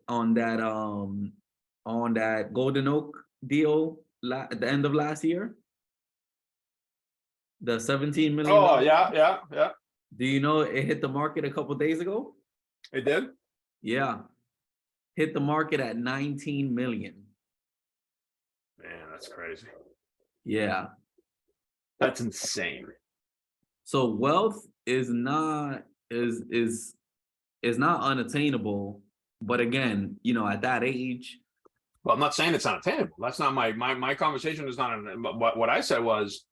Golden Oak deal at the end of last year? The $17 million. Oh yeah. Do you know it hit the market a couple days ago? It did? Yeah. Hit the market at 19 million. Man, that's crazy. Yeah. That's insane. So wealth is not unattainable, but again, you know, at that age. Well, I'm not saying it's unattainable. That's not my conversation is not what I said was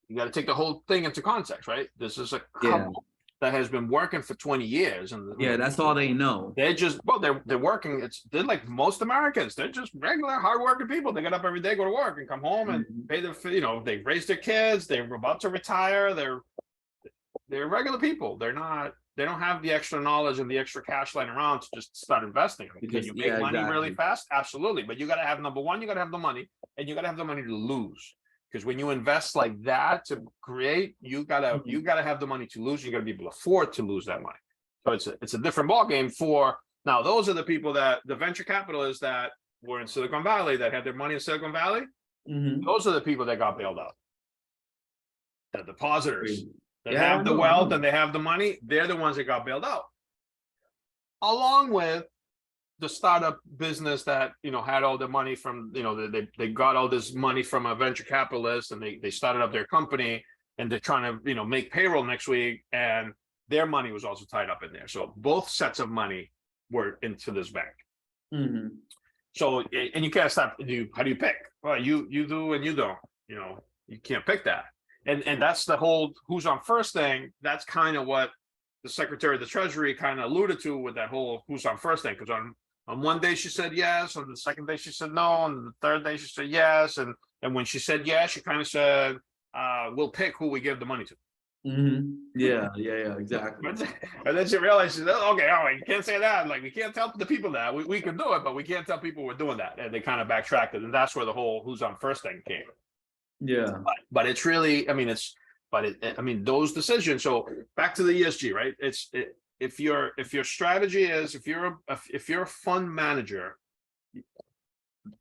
you got to take the whole thing into context, right? This is a couple that has been working for 20 years, and that's all they know. They're just they're working. They're like most Americans. They're just regular hardworking people. They get up every day, go to work, and come home and pay their, you know, they raise their kids. They're about to retire. They're regular people. They don't have the extra knowledge and the extra cash lying around to just start investing. Can you make money really fast? Absolutely. But you got to have, number one, you got to have the money, and you got to have the money to lose. Because when you invest like that to create, you gotta have the money to lose. You gotta be able to afford to lose that money. So it's a different ball game for now. Those are the people that the venture capitalists that were in Silicon Valley that had their money in Silicon Valley. Those are the people that got bailed out. The depositors that have the wealth and they have the money. They're the ones that got bailed out. Along with the startup business that, you know, had all the money from, you know, they got all this money from a venture capitalist, and they started up their company, and they're trying to, you know, make payroll next week, and their money was also tied up in there. So both sets of money were into this bank. So, and you can't stop. How do you pick? Well, you do and you don't. You know, you can't pick that. And that's the whole who's on first thing. That's kind of what the Secretary of the Treasury kind of alluded to with that whole who's on first thing. Because on one day she said yes, on the second day she said no, and the third day she said yes, and when she said yes, she kind of said, "We'll pick who we give the money to." Yeah, exactly. And then she realized, she said, "Okay, all right, you can't say that. Like, we can't tell the people that we can do it, but we can't tell people we're doing that." And they kind of backtracked it, and that's where the whole "who's on first" thing came. Yeah, but it's really, I mean, those decisions. So back to the ESG, right? If your strategy is if you're a fund manager,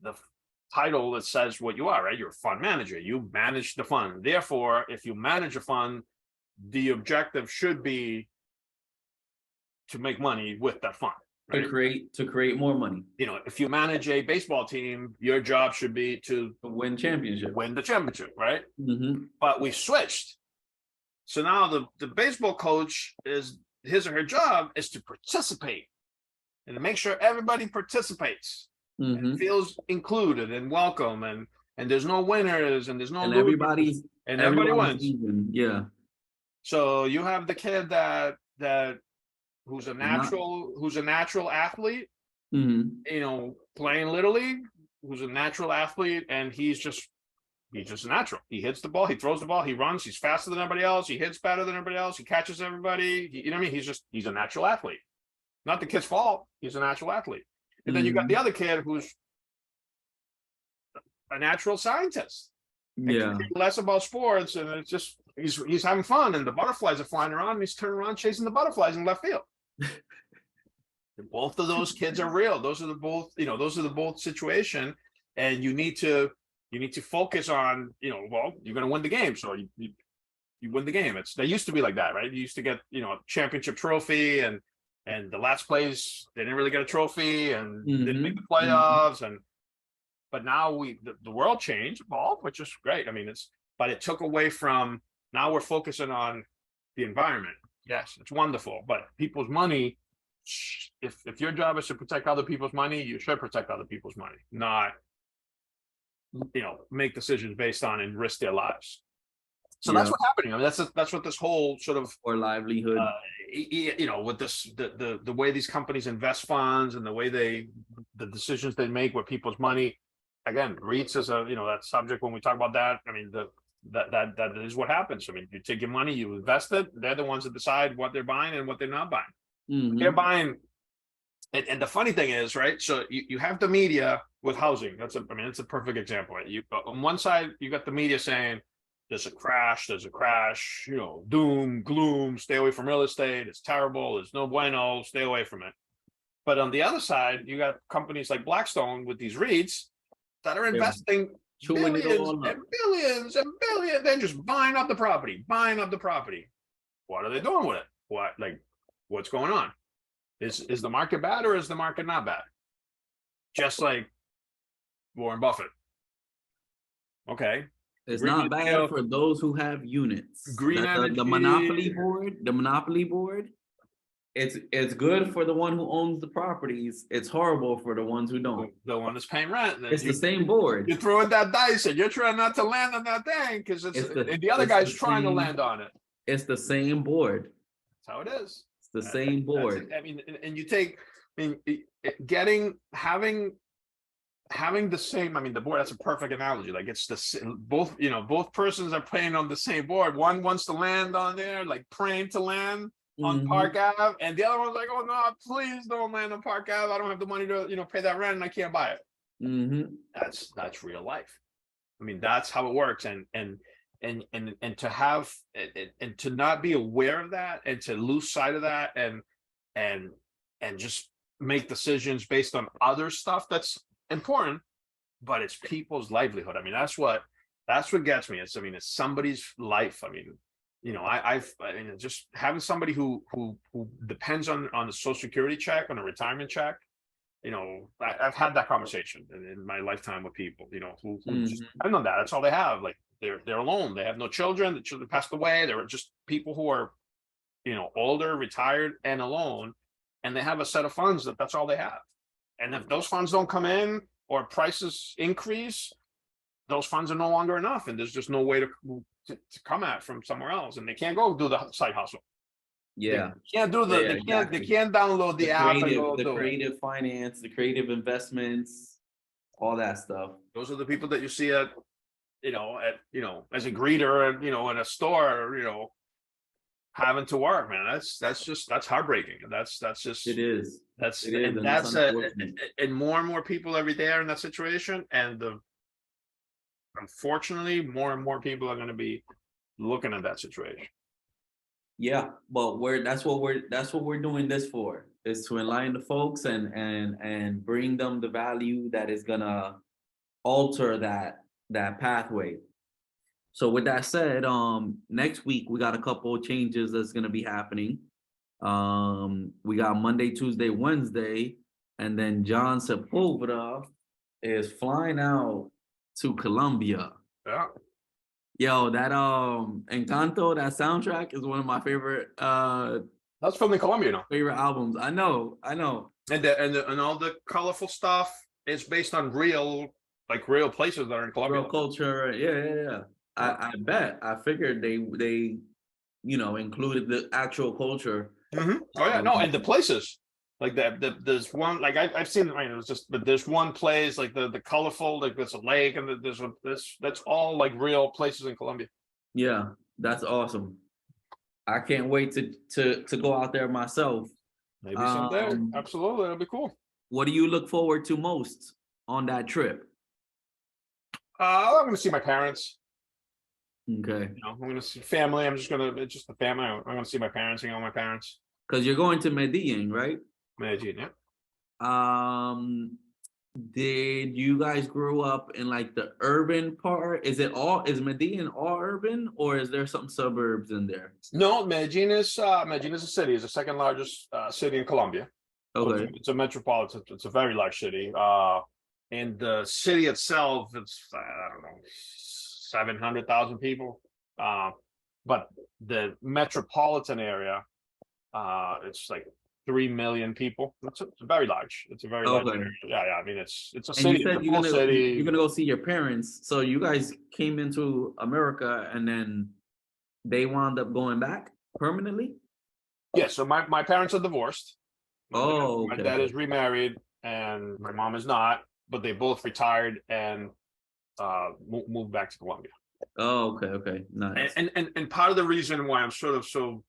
the title that says what you are, right? You're a fund manager. You manage the fund. Therefore, if you manage a fund, the objective should be to make money with that fund. Right? To create more money. You know, if you manage a baseball team, your job should be to win the championship, right? But we switched. So now the baseball coach his or her job is to participate and to make sure everybody participates and feels included and welcome, and there's no winners and there's no losers, everybody wins. Yeah. So you have the kid that who's a natural athlete, you know, playing Little League, who's a natural athlete, and he's just he's just a natural. He hits the ball, he throws the ball, he runs, he's faster than everybody else, he hits better than everybody else, he catches everybody. You know what I mean? He's a natural athlete. Not the kid's fault. He's a natural athlete. And then you got the other kid who's a natural scientist. Yeah. Less about sports, and it's just he's having fun, and the butterflies are flying around, and he's turning around chasing the butterflies in left field. And both of those kids are real. Those are the both situation, and you need to focus on, well, you're going to win the game, so you win the game. They used to be like that, right? You used to get a championship trophy, and the last place they didn't really get a trophy and didn't make the playoffs, but now the world changed, evolved, which is great. I mean, but it took away from, now we're focusing on the environment. Yes, it's wonderful, but people's money, if your job is to protect other people's money, you should protect other people's money, not, make decisions based on and risk their lives. So that's what's happening. I mean, that's what this whole sort of, or livelihood, with this, the way these companies invest funds and the way the decisions they make with people's money. Again, REITs is that subject when we talk about that. I mean, that is what happens. I mean, you take your money, you invest it. They're the ones that decide what they're buying and what they're not buying. They're buying, and the funny thing is, right? So you have the media with housing. It's a perfect example. Right? On one side, you got the media saying there's a crash, doom, gloom, stay away from real estate. It's terrible. There's no bueno. Stay away from it. But on the other side, you got companies like Blackstone with these REITs that are investing billions and billions and billions. They're just buying up the property. What are they doing with it? What's going on? Is the market bad, or is the market not bad? Just like Warren Buffett. Okay. It's not bad for those who have units. The monopoly board. It's good for the one who owns the properties. It's horrible for the ones who don't. The one that's paying rent. It's the same board. You're throwing that dice, and you're trying not to land on that thing because the other guy's trying to land on it. It's the same board. That's how it is. It's the same board. I mean, and you take, having the same, the board, that's a perfect analogy. Like, it's both persons are playing on the same board. One wants to land on there, like praying to land on Park Ave, and the other one's like, oh no, please don't land on Park Ave. I don't have the money to pay that rent, and I can't buy it. That's real life. I mean, that's how it works. And to have and to not be aware of that, and to lose sight of that, and just make decisions based on other stuff that's important, but it's people's livelihood. I mean, that's what gets me. It's somebody's life. Just having somebody who depends on a Social Security check, on a retirement check. I've had that conversation in my lifetime with people, who just depend on that. That's all they have. Like, they're alone. They have no children. The children passed away. They're just people who are, older, retired, and alone, and they have a set of funds that's all they have. And if those funds don't come in, or prices increase, those funds are no longer enough, and there's just no way to come at from somewhere else, and they can't go do the side hustle. Yeah, they can't do they can't download the app and go the creative finance, the creative investments, all that stuff. Those are the people that you see at as a greeter, and in a store, having to work, man. That's heartbreaking. That's just it is. And more and more people every day are in that situation, and unfortunately, more and more people are going to be looking at that situation. Yeah, but that's what we're doing this for, is to enlighten the folks and bring them the value that is gonna alter that pathway. So with that said, next week we got a couple of changes that's gonna be happening. We got Monday, Tuesday, Wednesday, and then John Sepulveda is flying out to Colombia. Yeah. Yo, that Encanto, that soundtrack is one of my favorite. That's from the Colombia, favorite albums. I know. And all the colorful stuff is based on real places that are in Colombia. Real culture. Yeah. I bet. I figured they included the actual culture. Oh yeah, no, and the places. Like there's one, like I've seen it, right? It was just, but there's one place, like the colorful, like there's a lake, and that's all like real places in Colombia. Yeah, that's awesome. I can't wait to go out there myself. Maybe someday. Um, Absolutely, it'll be cool. what do you look forward to most on that trip? I'm gonna see my parents. Okay, You know, I'm gonna see family. It's just the family. I'm gonna see my parents, hang out with my parents. because you're going to Medellin, right? Medellin, yeah. Um, did you guys grow up in like the urban part? Is Medellin all urban, or is there some suburbs in there? No, Medellin is a city. It's the second largest city in Colombia. So Okay. it's a metropolitan. It's a very large city. And the city itself, it's I don't know, 700,000 people. But the metropolitan area, it's like 3 million people. It's very large. It's a very large Okay. area. Yeah. I mean, it's a And you city. It's said a full city. you're gonna go see your parents. So you guys came into America and then they wound up going back permanently? Yeah. So my parents are divorced. Oh, My okay. dad is remarried, and my mom is not. But they both retired and moved back to Colombia. Oh, okay. Nice. And part of the reason why I'm sort of so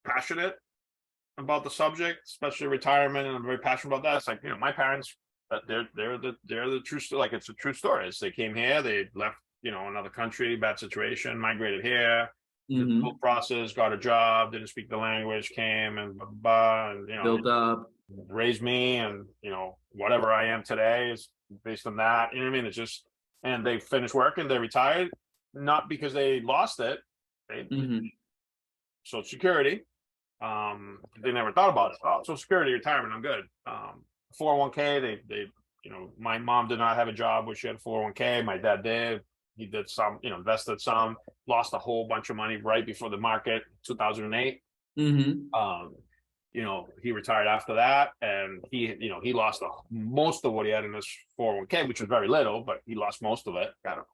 passionate about the subject, especially retirement, and I'm very passionate about that. It's like, my parents, they're the true story. Like, it's a true story. It's, they came here, they left, another country, bad situation, migrated here, did the whole process, got a job, didn't speak the language, came and blah, blah, and Built up. raised me, and whatever I am today is based on that. You know what I mean? It's just, and they finished working, they retired, not because they lost it, they Social Security. They never thought about it. Oh, Social Security, retirement, I'm good. 401k, they my mom did not have a job where she had 401k. My dad did. He did some, invested some, lost a whole bunch of money right before the market, 2008. He retired after that, and he lost most of what he had in his 401k, which was very little, but he lost most of it. Got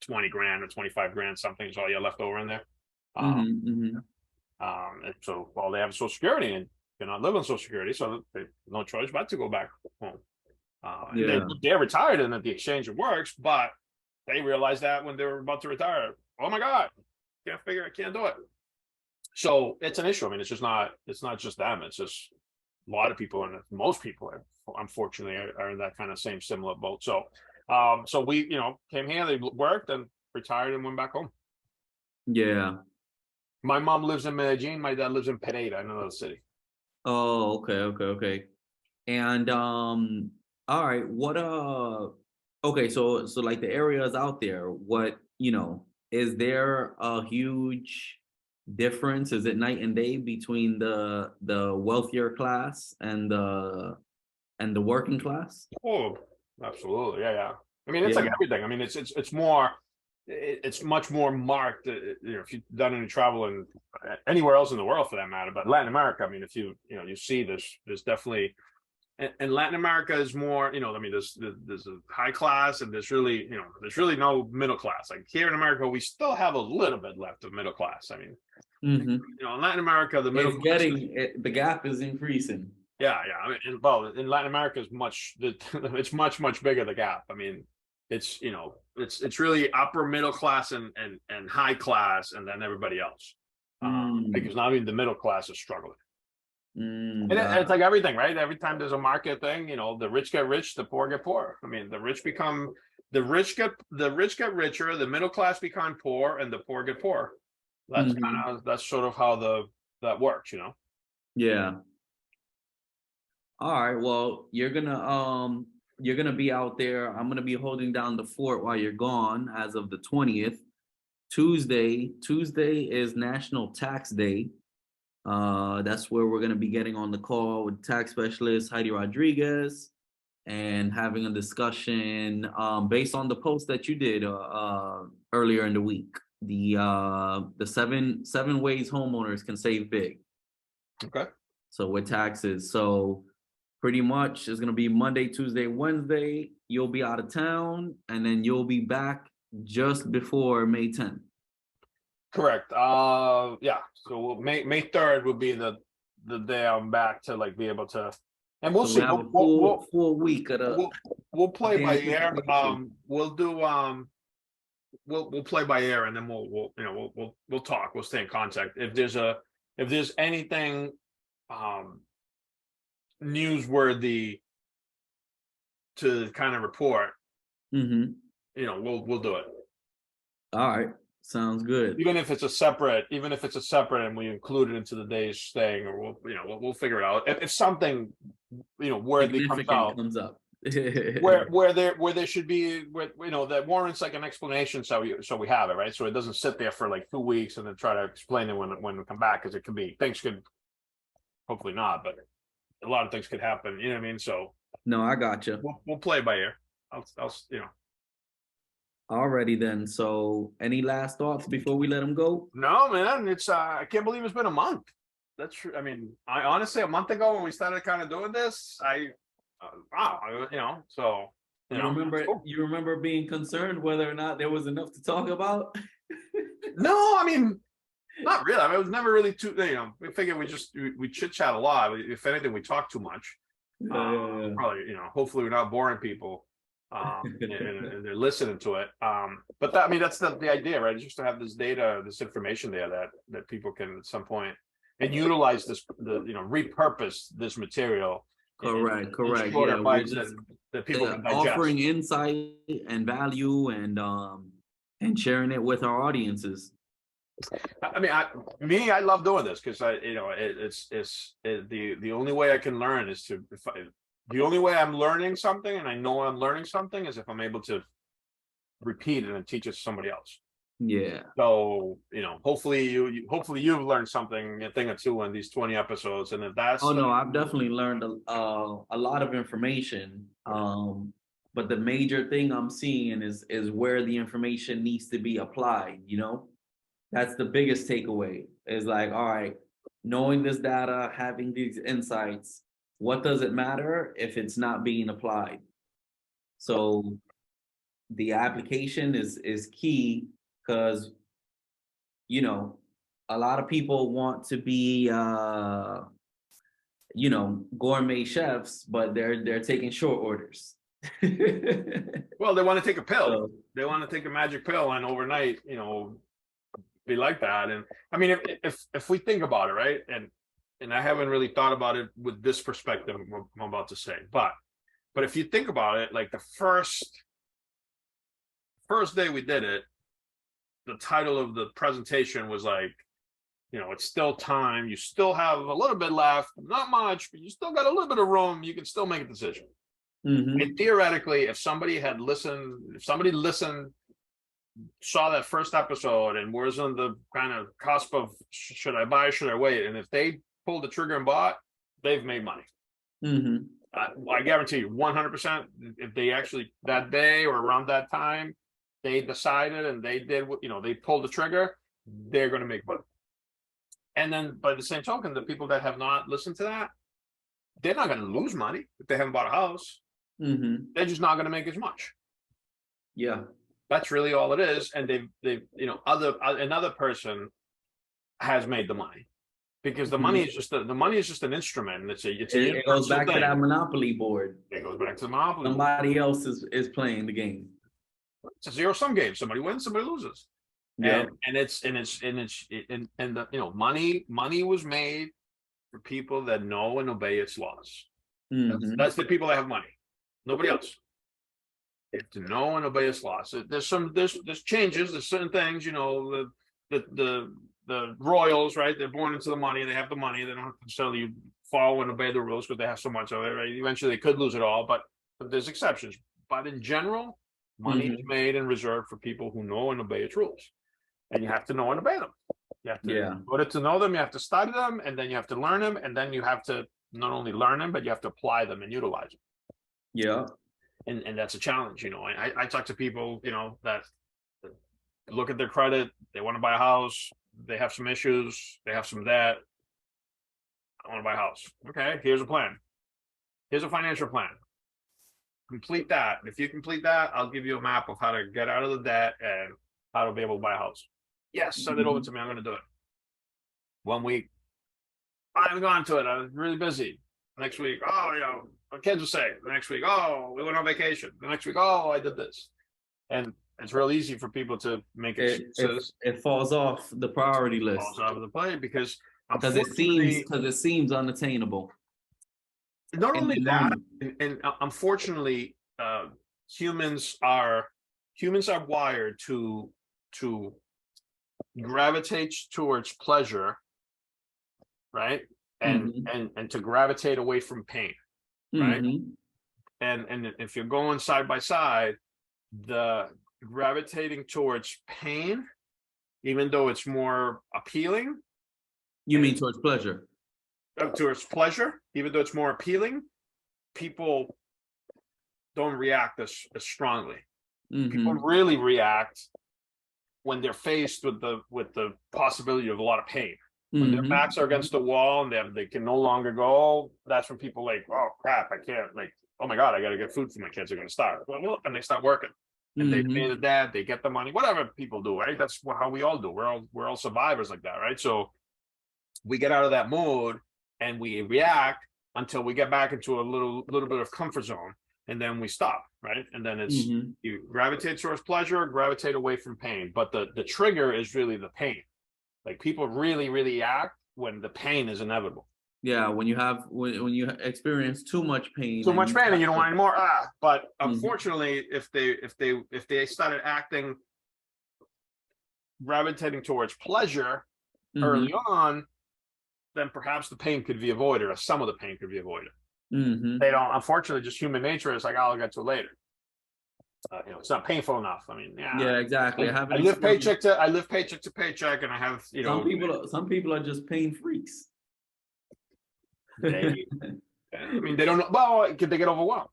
20 grand or 25 grand, something is all you had left over in there. And so, well, they have Social Security, and they're not living on Social Security, so they no choice but to go back home. They're retired and that the exchange works, but they realized that when they were about to retire, oh my God, can't do it. So it's an issue. I mean, it's not just them. It's just a lot of people, and most people, unfortunately, are in that kind of similar boat. So, so we, came here, they worked and retired and went back home. Yeah. My mom lives in Medellin. My dad lives in Pereira, another city. Oh, okay. And all right, what okay, so like the areas out there, what, is there a huge difference? Is it night and day between the wealthier class and the working class? Oh, absolutely. Yeah. I mean, it's like everything. I mean, it's much more marked, if you've done any travel in anywhere else in the world for that matter, but Latin America, I mean, if you see there's definitely, and Latin America is more, I mean, there's a high class, and there's really no middle class. Like here in America, we still have a little bit left of middle class. I mean, in Latin America, the middle class the gap is increasing. Yeah. I mean, in Latin America it's much bigger, the gap. I mean, it's it's really upper middle class and high class, and then everybody else, because not even the middle class is struggling. And it's like everything, right? Every time there's a market thing, the rich get rich, the poor get poor. I mean, the rich get richer, the middle class become poor, and the poor get poor. That's sort of how that works. Yeah. All right. Well, you're gonna be out there. I'm gonna be holding down the fort while you're gone as of the 20th. Tuesday is National Tax Day. That's where we're gonna be getting on the call with tax specialist Heidi Rodriguez and having a discussion based on the post that you did earlier in the week. The seven ways homeowners can save big. Okay. So with taxes. So pretty much it's gonna be Monday, Tuesday, Wednesday. You'll be out of town, and then you'll be back just before May 10th. Correct. Yeah. So May 3rd will be the the day I'm back to like be able to, and we'll So see. we have a full week of the We'll play by dance ear. preparation. We'll do we'll play by ear, and then we'll you know we'll talk. We'll stay in contact. If there's anything newsworthy to kind of report, Mm-hmm. you know, we'll do it. All right, sounds good. Even if it's a separate, and we include it into the day's thing, or we'll figure it out. If something, worthy comes Significant out, comes up. where there should be, that warrants like an explanation, so we have it, right? So it doesn't sit there for like 2 weeks and then try to explain it when we come back, because it could be, things could, hopefully not, but a lot of things could happen. You know what I mean? So No, I got you. we'll play it by ear. I'll Alrighty then. So, any last thoughts before we let them go? No, man, it's I can't believe it's been a month. That's true. I mean, I honestly, a month ago when we started kind of doing this, wow, so You remember being concerned whether or not there was enough to talk about? No, I mean, not really. I mean, it was never really too. We figured we chit chat a lot. If anything, we talk too much. Probably, hopefully we're not boring people. And they're listening to it. But that's the idea, right? It's just to have this data, this information there that people can at some point and utilize this, repurpose this material. Correct. Yeah, we're just that people can digest. Offering insight and value and sharing it with our audiences. I mean, I love doing this because it's the only way I can learn is the only way I'm learning something, and I know I'm learning something, is if I'm able to repeat it and teach it to somebody else. Yeah. So, hopefully you've learned something, a thing or two in these 20 episodes. And if that's no, I've definitely learned a lot of information. But the major thing I'm seeing is where the information needs to be applied, That's the biggest takeaway, is like, all right, knowing this data, having these insights, what does it matter if it's not being applied? So the application is key, because a lot of people want to be gourmet chefs, but they're taking short orders. Well, they want to take a pill. So, they want to take a magic pill and overnight, be like that. And I mean, if we think about it, right, and I haven't really thought about it with this perspective I'm about to say, but if you think about it, like the first day we did it, the title of the presentation was like, it's still time. You still have a little bit left, not much, but you still got a little bit of room. You can still make a decision. mm-hmm. And theoretically, if somebody listened, saw that first episode and was on the kind of cusp of should I buy, should I wait, and if they pulled the trigger and bought, they've made money. Mm-hmm. I guarantee you 100%, if they actually that day or around that time they decided and they did they pulled the trigger, they're going to make money. And then by the same token, the people that have not listened to that, they're not going to lose money if they haven't bought a house. Mm-hmm. They're just not going to make as much. Yeah, that's really all it is. And they've another person has made the money, because the money is just an instrument. It goes back to that monopoly board. It goes back to the monopoly. Somebody else is playing the game. It's a zero-sum game. Somebody wins, somebody loses. Yeah. And money was made for people that know and obey its laws. Mm-hmm. That's the people that have money. Nobody else. You have to know and obey its laws. There's changes. There's certain things. The royals, right? They're born into the money. They have the money. They don't have to necessarily follow and obey the rules because they have so much of it. Right? Eventually, they could lose it all, but there's exceptions. But in general, money is made and reserved for people who know and obey its rules, and you have to know and obey them. You have to, in order to know them, you have to study them, and then you have to learn them, and then you have to not only learn them, but you have to apply them and utilize them. Yeah. And that's a challenge. I talk to people, that look at their credit, they want to buy a house, they have some issues, they have some debt. I want to buy a house. Okay, here's a plan. Here's a financial plan. Complete that. If you complete that, I'll give you a map of how to get out of the debt and how to be able to buy a house. Yes, send it over to me. I'm going to do it. 1 week, I haven't gone to it. I was really busy. Next week, oh, my kids were sick. The next week, oh, we went on vacation. The next week, oh, I did this. And it's real easy for people to make excuses. It falls off the priority list. Falls off of the plate because it seems unattainable. Not only that, and unfortunately, humans are wired to gravitate towards pleasure, right? And to gravitate away from pain, right? And if you're going side by side, the gravitating towards pain, even though it's more appealing. You mean towards pleasure? Towards pleasure, even though it's more appealing, people don't react as strongly. People really react when they're faced with the possibility of a lot of pain. When their backs are against the wall and they can no longer go, that's when people like, oh crap, I can't, like, oh my God, I gotta get food for my kids, are gonna starve. And they start working. And they pay the debt, they get the money, whatever people do, right? That's how we all do. We're all survivors like that, right? So we get out of that mode and we react until we get back into a little bit of comfort zone, and then we stop, right? And then it's you gravitate towards pleasure, gravitate away from pain. But the trigger is really the pain. Like people really act when the pain is inevitable. Yeah, when you experience too much pain. And you don't want any more. But unfortunately, if they started acting, gravitating towards pleasure early on, then perhaps the pain could be avoided, or some of the pain could be avoided. They don't. Unfortunately, just human nature is like, I'll get to it later. It's not painful enough. I mean, yeah, exactly. I live paycheck to paycheck, and I have, some people are just pain freaks. I mean, they don't know. Well, they get overwhelmed.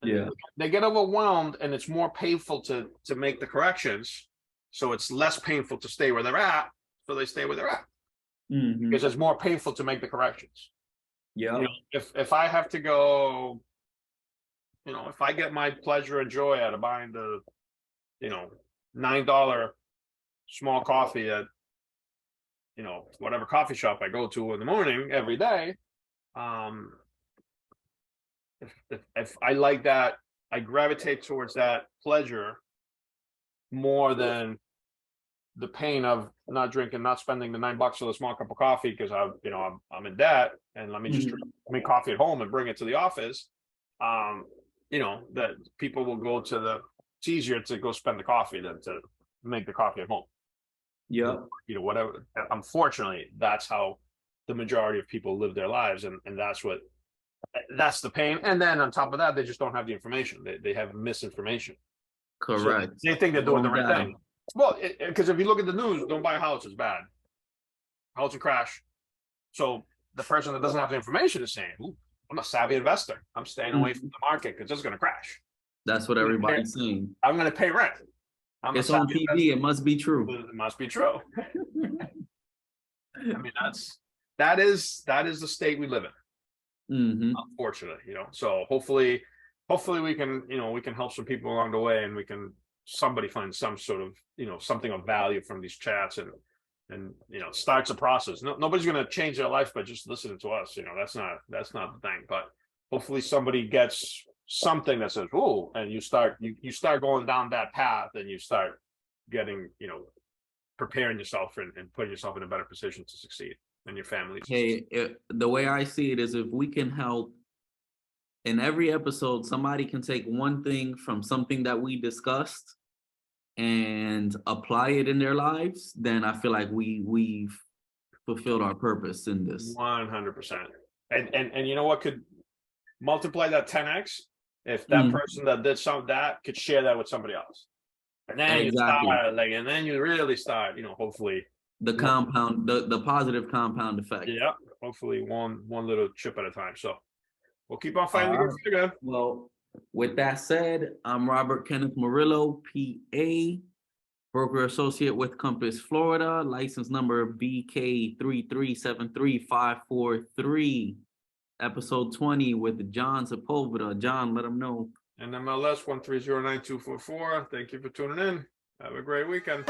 Yeah, they get overwhelmed, and it's more painful to make the corrections. So it's less painful to stay where they're at. So they stay where they're at because it's more painful to make the corrections. Yeah. If I have to go, if I get my pleasure and joy out of buying the, $9 small coffee at, whatever coffee shop I go to in the morning every day, if I like that, I gravitate towards that pleasure more than the pain of not drinking, not spending the $9 for the small cup of coffee because I'm in debt, and let me just make coffee at home and bring it to the office. That people will go to it's easier to go spend the coffee than to make the coffee at home. Yeah. Whatever. Unfortunately, that's how the majority of people live their lives. And that's the pain. And then on top of that, they just don't have the information. They have misinformation. Correct. So they think they're doing the right thing. Well, because if you look at the news, don't buy a house is bad. House will crash. So the person that doesn't have the information is saying, ooh, I'm a savvy investor. I'm staying away from the market because it's going to crash. That's what everybody's saying. I'm going to pay rent. It's on TV. Investor. It must be true. It must be true. I mean, that is the state we live in. Unfortunately, So hopefully we can help some people along the way, and somebody find some sort of something of value from these chats, and starts a process. Nobody's going to change their life by just listening to us. That's not the thing. But hopefully somebody gets something that says, "Oh," and you start going down that path, and you start getting preparing yourself and putting yourself in a better position to succeed, and your family. The way I see it is, if we can help in every episode, somebody can take one thing from something that we discussed and apply it in their lives, then I feel like we've fulfilled our purpose in this. 100%. And you know what could multiply that 10x? If that person that did some of that could share that with somebody else. And then you really start, hopefully the compound, the positive compound effect. Yeah, hopefully one little chip at a time. So we'll keep on fighting again. Well, with that said, I'm Robert Kenneth Morillo, PA, broker associate with Compass Florida, license number BK3373543, episode 20 with John Sepulveda. John, let them know. NMLS 1309244. Thank you for tuning in. Have a great weekend.